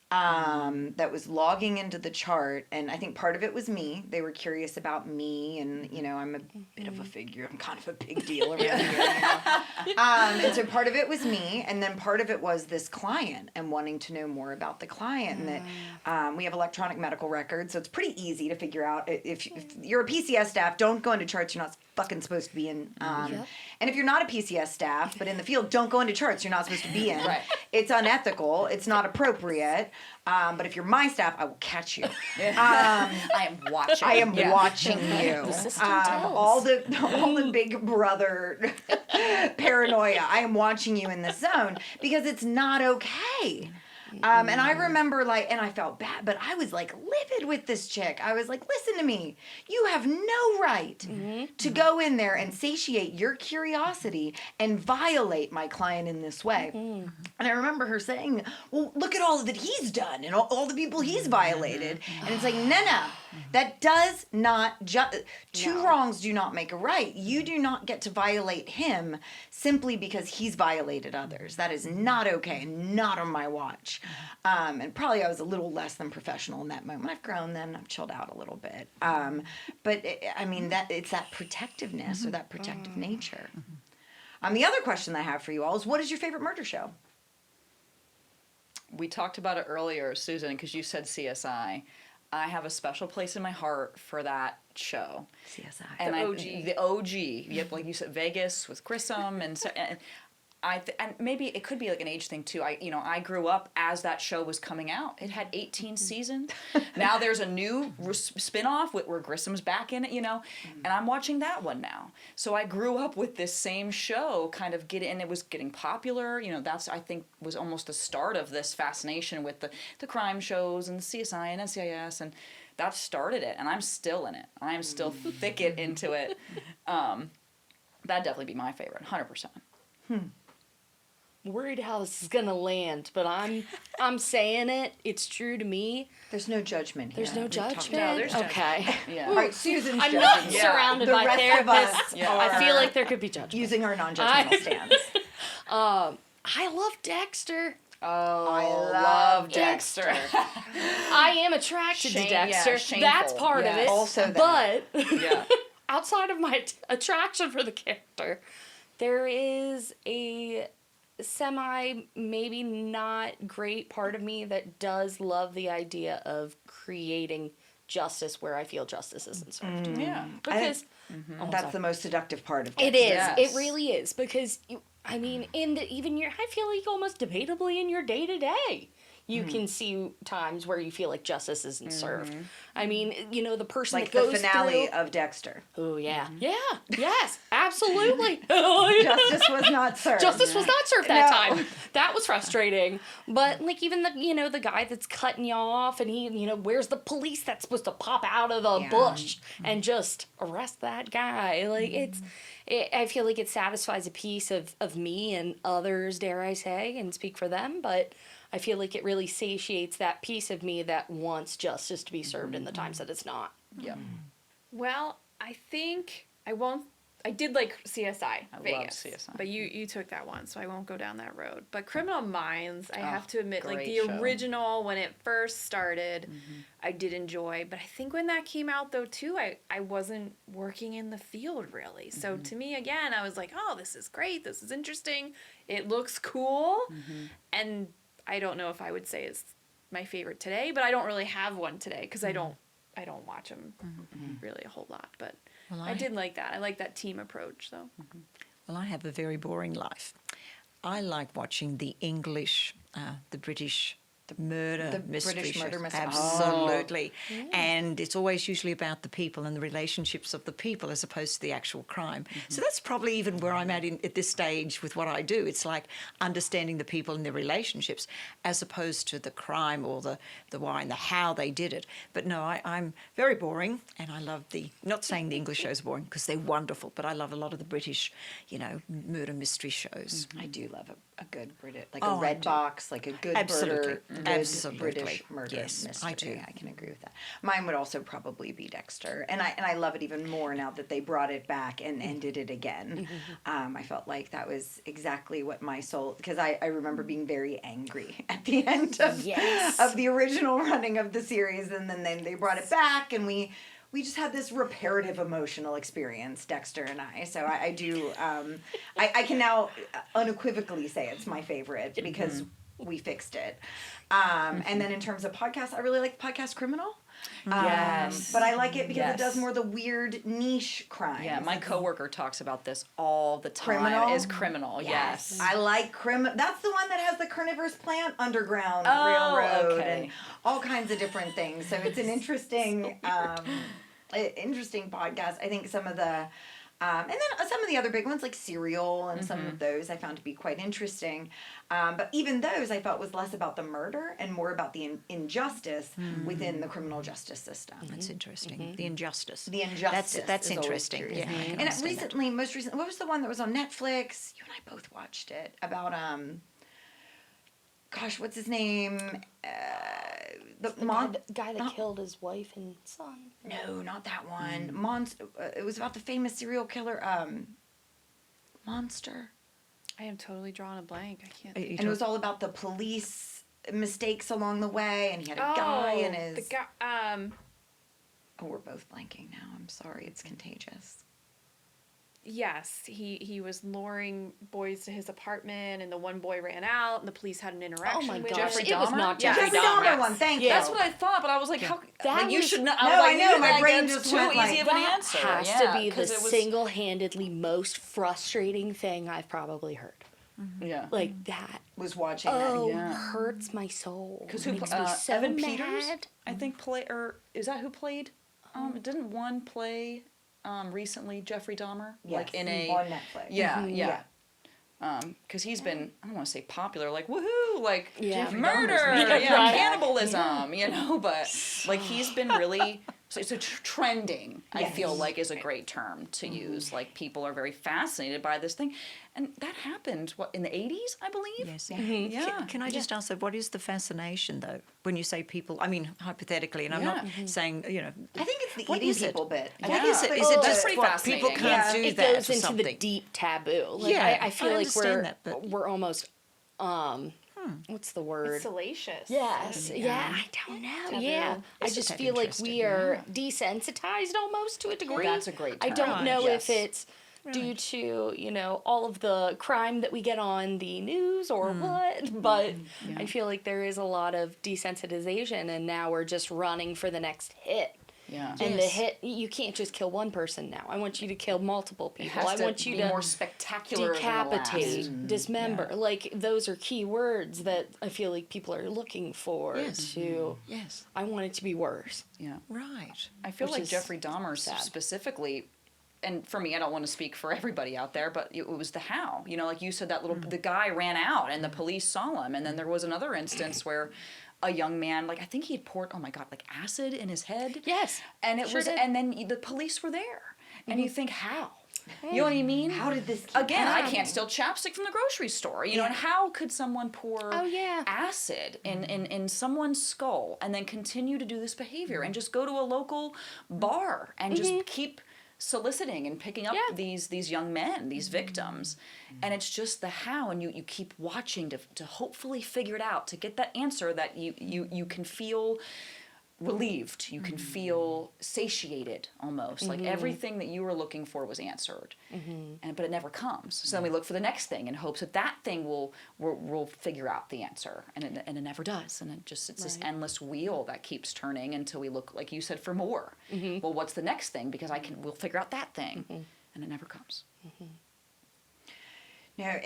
That was logging into the chart, and I think part of it was me. They were curious about me, and I'm a bit of a figure. I'm kind of a big deal around here. And so part of it was me, and then part of it was this client and wanting to know more about the client. And that we have electronic medical records, so it's pretty easy to figure out if you're a PCS staff. Don't go into charts you're not fucking supposed to be in. And if you're not a PCS staff but in the field, don't go into charts you're not supposed to be in. Right. It's unethical. It's not appropriate. But if you're my staff, I will catch you. I am watching. I am Yeah. watching you. All the big brother paranoia. I am watching you in the zone because it's not okay. And I remember and I felt bad, but I was like livid with this chick. I was like, listen to me. You have no right to go in there and satiate your curiosity and violate my client in this way. And I remember her saying, well, look at all that he's done and all the people he's violated. And it's like, no. That does not, two wrongs do not make a right. You do not get to violate him simply because he's violated others. That is not okay, not on my watch. And probably I was a little less than professional in that moment. I've grown then, I've chilled out a little bit. But it's that protectiveness or that protective nature. The other question that I have for you all is, what is your favorite murder show? We talked about it earlier, Susan, because you said CSI. I have a special place in my heart for that show. CSI. And OG. The OG. Yep, like you said, Vegas with Grissom, and and maybe it could be like an age thing too. I grew up as that show was coming out. It had 18 seasons. Now there's a new spin-off where Grissom's back in it, and I'm watching that one now. So I grew up with this same show kind of and it was getting popular. That's, I think, was almost the start of this fascination with the crime shows and the CSI and NCIS, and that started it, and I'm still in it. I'm still thicket into it. That'd definitely be my favorite, 100%. Worried how this is gonna land, but I'm saying it. It's true to me. There's no judgment here. There's no We've talked judgment. No, there's judgment. Okay. Yeah. All right, Susan's I'm judging. not Yeah. surrounded The by rest of us therapists. I feel like there could be judgment. using our non-judgmental stance. I love Dexter. Oh, I love Dexter. Dexter. I am attracted to Dexter. shameful. That's part of Yes. it. Also that. But Yeah. outside of my attraction for the character, there is a maybe not great part of me that does love the idea of creating justice where I feel justice isn't served. Yeah. Because That's the most seductive part of it Dexter. is. Yes. It really is. Because I feel like almost debatably in your day to day, you can see times where you feel like justice isn't served. I mean, the person Like that the goes finale through. of Dexter. Oh yeah, yeah, yes, absolutely. Justice was not served. Justice was not served that No. time. That was frustrating. But even the guy that's cutting you off, and he where's the police that's supposed to pop out of the Yeah. bush and just arrest that guy? I feel like it satisfies a piece of me and others, dare I say, and speak for them. But I feel like it really satiates that piece of me that wants justice to be served in the times that it's not. Yeah. Well, I think I won't I did like CSI love Vegas, CSI. but you took that one, so I won't go down that road. But Criminal Minds, I have to admit, like great the show. Mm-hmm. original when it first started, I did enjoy. But I think when that came out though too, I wasn't working in the field really. So Mm-hmm. to me again, I was like, oh, this is great, this is interesting, it looks cool, Mm-hmm. and I don't know if I would say it's my favorite today, but I don't really have one today because I don't watch them really a whole lot. But Well, I did like that. I like that team approach, though. Well, I have a very boring life. I like watching the English, the British murder The mystery British shows. murder mystery. Absolutely. And it's always usually about the people and the relationships of the people as opposed to the actual crime. So that's probably even where I'm at this stage with what I do. It's like understanding the people and their relationships as opposed to the crime or the why and the how they did it. But no, I'm very boring, and I love not saying the English shows are boring because they're wonderful, but I love a lot of the British, murder mystery shows. I do love a good British, like Oh, a I red do. box, like a good Absolutely. good Absolutely. British murder Yes, mystery. I do. I can agree with that. Mine would also probably be Dexter, and I love it even more now that they brought it back and did it again. I felt like that was exactly what my soul, because I remember being very angry at the end of Yes. of the original running of the series, and then they brought it back, and we just had this reparative emotional experience, Dexter and I. So I do, I can now unequivocally say it's my favorite because we fixed it. And then in terms of podcasts, I really like the podcast Criminal. Yes. But I like it because Yes. it does more the weird niche crimes. Yeah, my coworker talks about this all the time. Criminal? Is Criminal, yes. I like Criminal. That's the one that has the carnivorous plant underground Oh, railroad okay. and all kinds of different things. So it's an interesting, interesting podcast. I think some of the, and then some of the other big ones like Serial and some of those I found to be quite interesting. But even those I felt was less about the murder and more about the injustice within the criminal justice system. That's interesting. The injustice. The injustice. That's is always interesting. curious. Yeah, I can And understand that. most recently, what was the one that was on Netflix? You and I both watched it about gosh, what's his name? The guy that not- killed his wife and son. No, not that one. It was about the famous serial killer. Monster. I am totally drawing a blank. I can't. Are you Think. And it was all about the police mistakes along the way, and he had a guy in his. the guy. Oh, we're both blanking now. I'm sorry. It's contagious. Yes, he was luring boys to his apartment, and the one boy ran out, and the police had an interaction. Oh my with gosh, him. Jeffrey it was Dahmer? not Yeah. Jeffrey Jeffrey Dahmer. Dahmer one. Thank you. That's what I thought, but I was like, how? That Like, you was- should know. No, I was like, I know, you my think brain it's just too went easy like, of an That answer. has Yeah, to be the 'cause it was- single-handedly most frustrating thing I've probably heard. Yeah. Like that. Was watching Oh, that. Yeah. hurts my soul. Because Makes me so Evan mad. Peters, I think or is that who played? Didn't one play recently Jeffrey Dahmer? Yes, Like in a on Netflix. yeah, Mhm. yeah. Because he's been, I don't want to say popular, like woohoo, like Yeah. Jeffrey murder, Dahmer's murder. yeah, Right. cannibalism, but like he's been really, so trending, I Yes. feel like is a great term to use. Like people are very fascinated by this thing. And that happened, in the 80s, I believe? Yes. Yeah. Can I just ask, though, what is the fascination, though, when you say people, I mean, hypothetically, and I'm Yeah. not saying, I think it's the What eating is it? people bit. Yeah. what is it? But- Is it That's just pretty what people fascinating. can't Yeah. do It that goes or into something? the deep taboo. Like, Yeah, I feel I like understand that, but- we're almost what's the word? It's salacious. Yes. Yeah. I don't know. Taboo. Yeah. I Isn't just that feel like interesting? we are desensitized almost to a degree. That's a great I term. don't Right. know Yes. if it's due to, all of the crime that we get on the news or what, but I feel like there is a lot of desensitization and now we're just running for the next hit. Yeah. And the Yes. hit, you can't just kill one person now. I want you to kill multiple It people. has I to want you be to more spectacular decapitate, than the last. dismember. Like those are key words that I feel like people are looking for Yes. to. Yes, I want it to be worse. Yeah. right. I feel Which like is Jeffrey Dahmer sad. specifically, and for me, I don't want to speak for everybody out there, but it was the how. Like you said, that the guy ran out and the police saw him, and then there was another instance where a young man, like I think he had poured, oh my God, like acid in his head. Yes, And it sure was, did. and then the police were there, and you think how. You know what I mean? How did this keep Again, I happening? can't steal chapstick from the grocery store. And how could someone pour Oh, yeah. acid in someone's skull and then continue to do this behavior and just go to a local bar and just keep soliciting and picking up Yeah. these young men, these victims. And it's just the how, and you keep watching to hopefully figure it out, to get that answer that you can feel relieved, you can feel satiated almost, like everything that you were looking for was answered, but it never comes. So then we look for the next thing in hopes that that thing will figure out the answer, and it never does, and it's this endless wheel that keeps turning until we look, like you said, for more. Well, what's the next thing? Because we'll figure out that thing, and it never comes. No,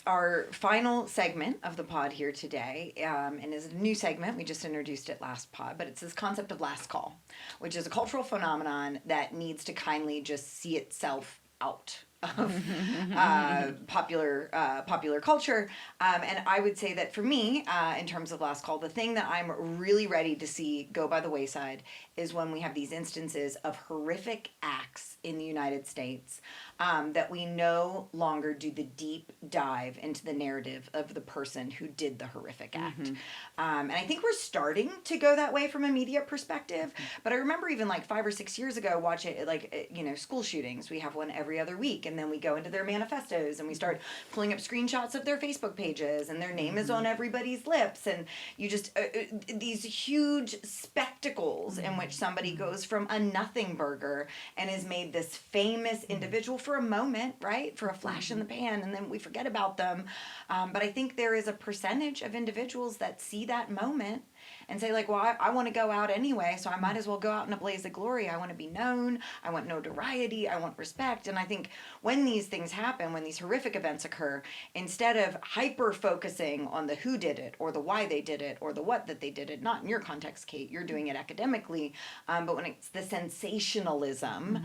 our final segment of the pod here today, and is a new segment. We just introduced it last pod, but it's this concept of last call, which is a cultural phenomenon that needs to kindly just see itself out of popular culture. And I would say that for me, in terms of last call, the thing that I'm really ready to see go by the wayside is when we have these instances of horrific acts in the United States that we no longer do the deep dive into the narrative of the person who did the horrific act. And I think we're starting to go that way from a media perspective. But I remember even like 5 or 6 years ago, watching school shootings. We have one every other week, and then we go into their manifestos and we start pulling up screenshots of their Facebook pages, and their name is on everybody's lips, and you just these huge spectacles in which somebody goes from a nothing burger and is made this famous individual for a moment, right? For a flash in the pan, and then we forget about them. But I think there is a percentage of individuals that see that moment and say, like, well, I want to go out anyway, so I might as well go out in a blaze of glory. I want to be known. I want notoriety. I want respect. And I think when these things happen, when these horrific events occur, instead of hyper-focusing on the who did it or the why they did it or the what that they did it, not in your context, Kate, you're doing it academically, but when it's the sensationalism,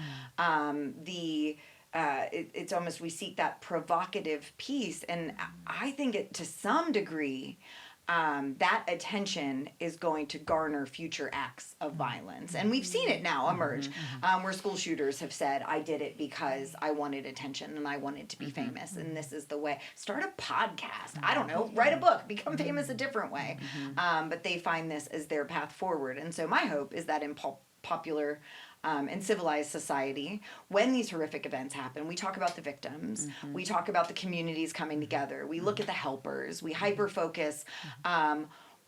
it's almost, we seek that provocative piece. And I think it, to some degree, that attention is going to garner future acts of violence. And we've seen it now emerge, where school shooters have said, I did it because I wanted attention and I wanted to be famous. And this is the way. Start a podcast. I don't know. Write a book. Become famous a different way. But they find this as their path forward. And so my hope is that in popular and civilized society, when these horrific events happen, we talk about the victims, we talk about the communities coming together, we look at the helpers, we hyper-focus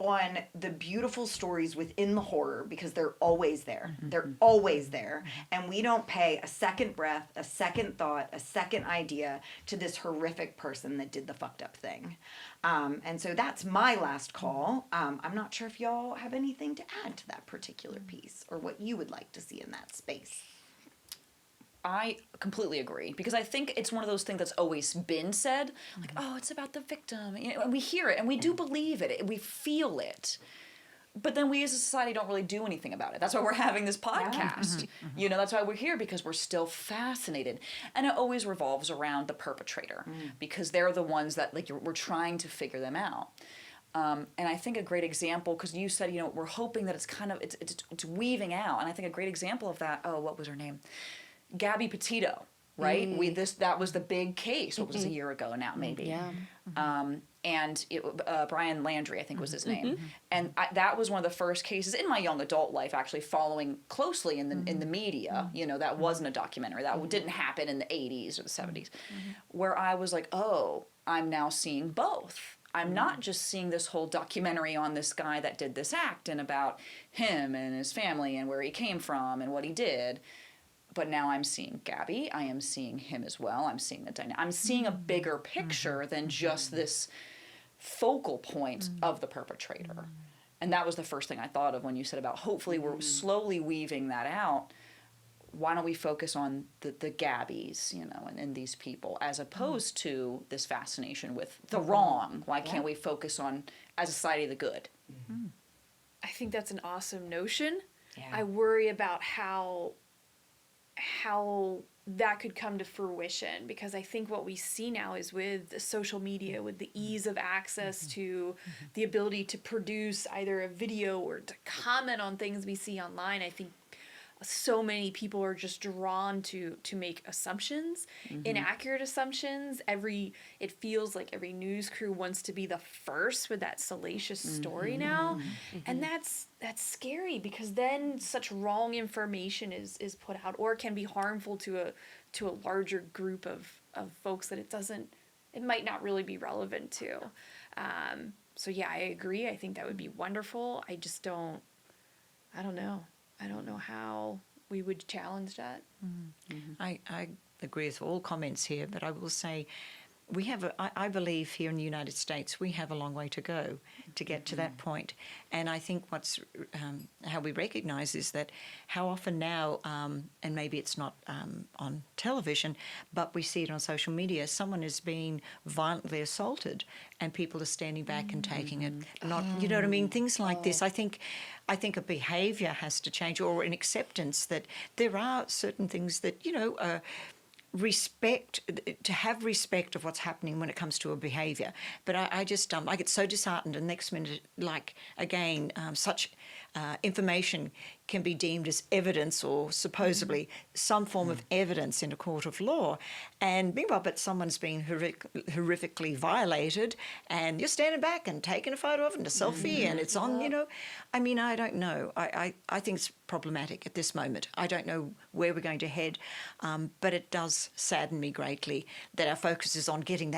on the beautiful stories within the horror, because they're always there. They're always there. And we don't pay a second breath, a second thought, a second idea to this horrific person that did the fucked up thing. And so that's my last call. I'm not sure if y'all have anything to add to that particular piece, or what you would like to see in that space. I completely agree, because I think it's one of those things that's always been said, like, oh, it's about the victim. And we hear it and we do believe it. We feel it. But then we as a society don't really do anything about it. That's why we're having this podcast. That's why we're here, because we're still fascinated. And it always revolves around the perpetrator, because they're the ones that, like, we're trying to figure them out. And I think a great example, because you said, we're hoping that it's kind of, it's weaving out. And I think a great example of that, what was her name? Gabby Petito, right? That was the big case. What was it, a year ago now, maybe? Yeah. And Brian Landry, I think was his name. And that was one of the first cases in my young adult life, actually following closely in the media. That wasn't a documentary. That didn't happen in the 80s or the 70s, where I was like, oh, I'm now seeing both. I'm not just seeing this whole documentary on this guy that did this act and about him and his family and where he came from and what he did. But now I'm seeing Gabby. I am seeing him as well. I'm seeing the dynamic. I'm seeing a bigger picture than just this focal point of the perpetrator. And that was the first thing I thought of when you said about hopefully we're slowly weaving that out. Why don't we focus on the Gabbies, and these people, as opposed to this fascination with the wrong? Why can't we focus on, as a society, the good? I think that's an awesome notion. Yeah. I worry about how that could come to fruition, because I think what we see now is with the social media, with the ease of access to the ability to produce either a video or to comment on things we see online, I think so many people are just drawn to make assumptions, inaccurate assumptions. It feels like every news crew wants to be the first with that salacious story now, and that's scary, because then such wrong information is put out, or can be harmful to a larger group of folks that it might not really be relevant to. So yeah, I agree. I think that would be wonderful. I don't know. I don't know how we would challenge that. I agree with all comments here, but I will say I believe here in the United States we have a long way to go to get to that point. And I think how we recognise is that how often now, and maybe it's not on television, but we see it on social media, someone is being violently assaulted and people are standing back and taking it. Not, you know what I mean? Things like this. I think a behaviour has to change, or an acceptance that there are certain things that, to have respect of what's happening when it comes to a behaviour. But I just I get so disheartened, and next minute, such information can be deemed as evidence, or supposedly some form of evidence in a court of law, and meanwhile, but someone's been horrifically violated, and you're standing back and taking a photo of it and a selfie, and it's on, I mean, I don't know. I think it's problematic at this moment. I don't know where we're going to head, but it does sadden me greatly that our focus is on getting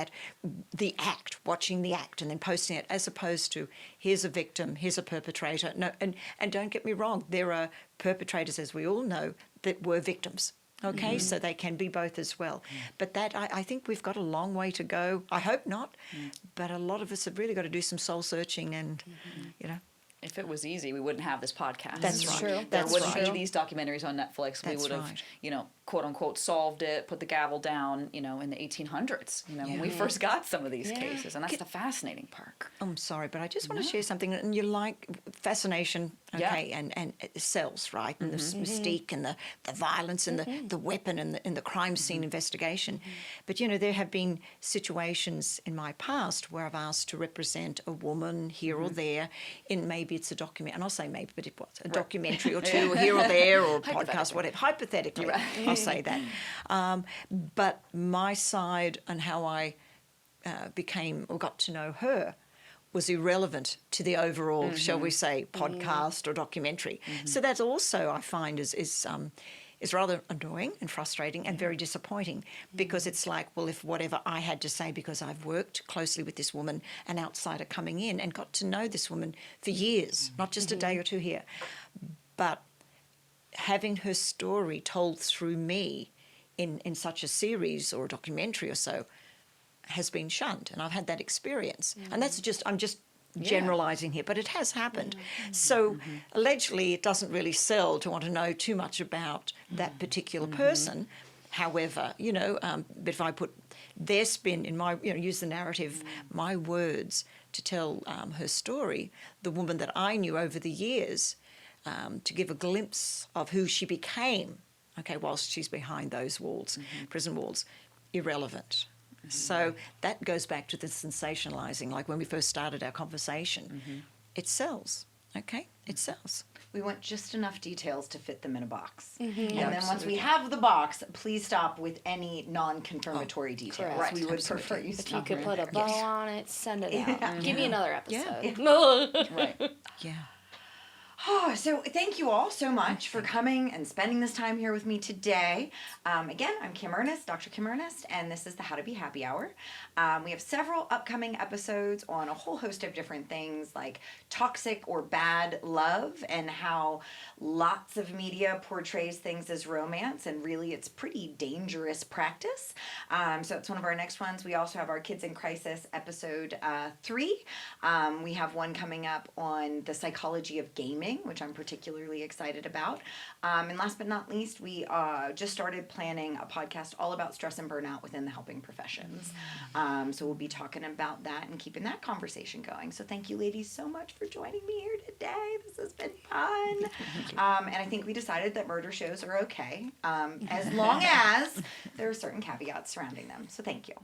watching the act and then posting it, as opposed to here's a victim, here's a perpetrator. No, and don't get me wrong, there are perpetrators, as we all know, that were victims. Okay, so they can be both as well. But I think we've got a long way to go. I hope not, but a lot of us have really got to do some soul searching, and If it was easy, we wouldn't have this podcast. That's right. True. There That's wouldn't right. be these documentaries on Netflix. That's We would have, right. quote unquote, solved it, put the gavel down, in the 1800s, when we first got some of these cases. And that's the fascinating part. I'm sorry, but I just want to share something. And you like fascination, okay, and it sells, right? And the mystique and the violence and the weapon and the crime scene investigation. But, there have been situations in my past where I've asked to represent a woman here or there in, maybe it's a document, and I'll say maybe, but it was a documentary or two, here or there, or a podcast, whatever. Hypothetically, I'll say that. But my side and how I got to know her was irrelevant to the overall, shall we say, podcast or documentary. So that's also, I find, is rather annoying and frustrating and very disappointing, because it's like, well, if whatever I had to say, because I've worked closely with this woman, an outsider coming in and got to know this woman for years, not just a day or two here, but having her story told through me in such a series or a documentary or so has been shunned, and I've had that experience. And that's I'm just generalising here, but it has happened. So allegedly it doesn't really sell to want to know too much about that particular person. However, but if I put their spin in my, use the narrative, my words to tell her story, the woman that I knew over the years, to give a glimpse of who she became, whilst she's behind those walls, prison walls, irrelevant. So that goes back to the sensationalising, like when we first started our conversation. It sells, okay? It sells. We want just enough details to fit them in a box. And then once we have the box, please stop with any non-confirmatory details. correct. We would prefer you If you stop could right put a there. bow on it, send it out. Give me another episode. Right. Yeah. Oh, so thank you all so much for coming and spending this time here with me today. Again, I'm Kim Ernest, Dr. Kim Ernest, and this is the How to Be Happy Hour. We have several upcoming episodes on a whole host of different things like toxic or bad love, and how lots of media portrays things as romance, and really it's pretty dangerous practice. So it's one of our next ones. We also have our Kids in Crisis episode 3. We have one coming up on the psychology of gaming, which I'm particularly excited about. And last but not least, we just started planning a podcast all about stress and burnout within the helping professions. So we'll be talking about that and keeping that conversation going. So thank you, ladies, so much for joining me here today. This has been fun. And I think we decided that murder shows are okay, as long as there are certain caveats surrounding them. So thank you.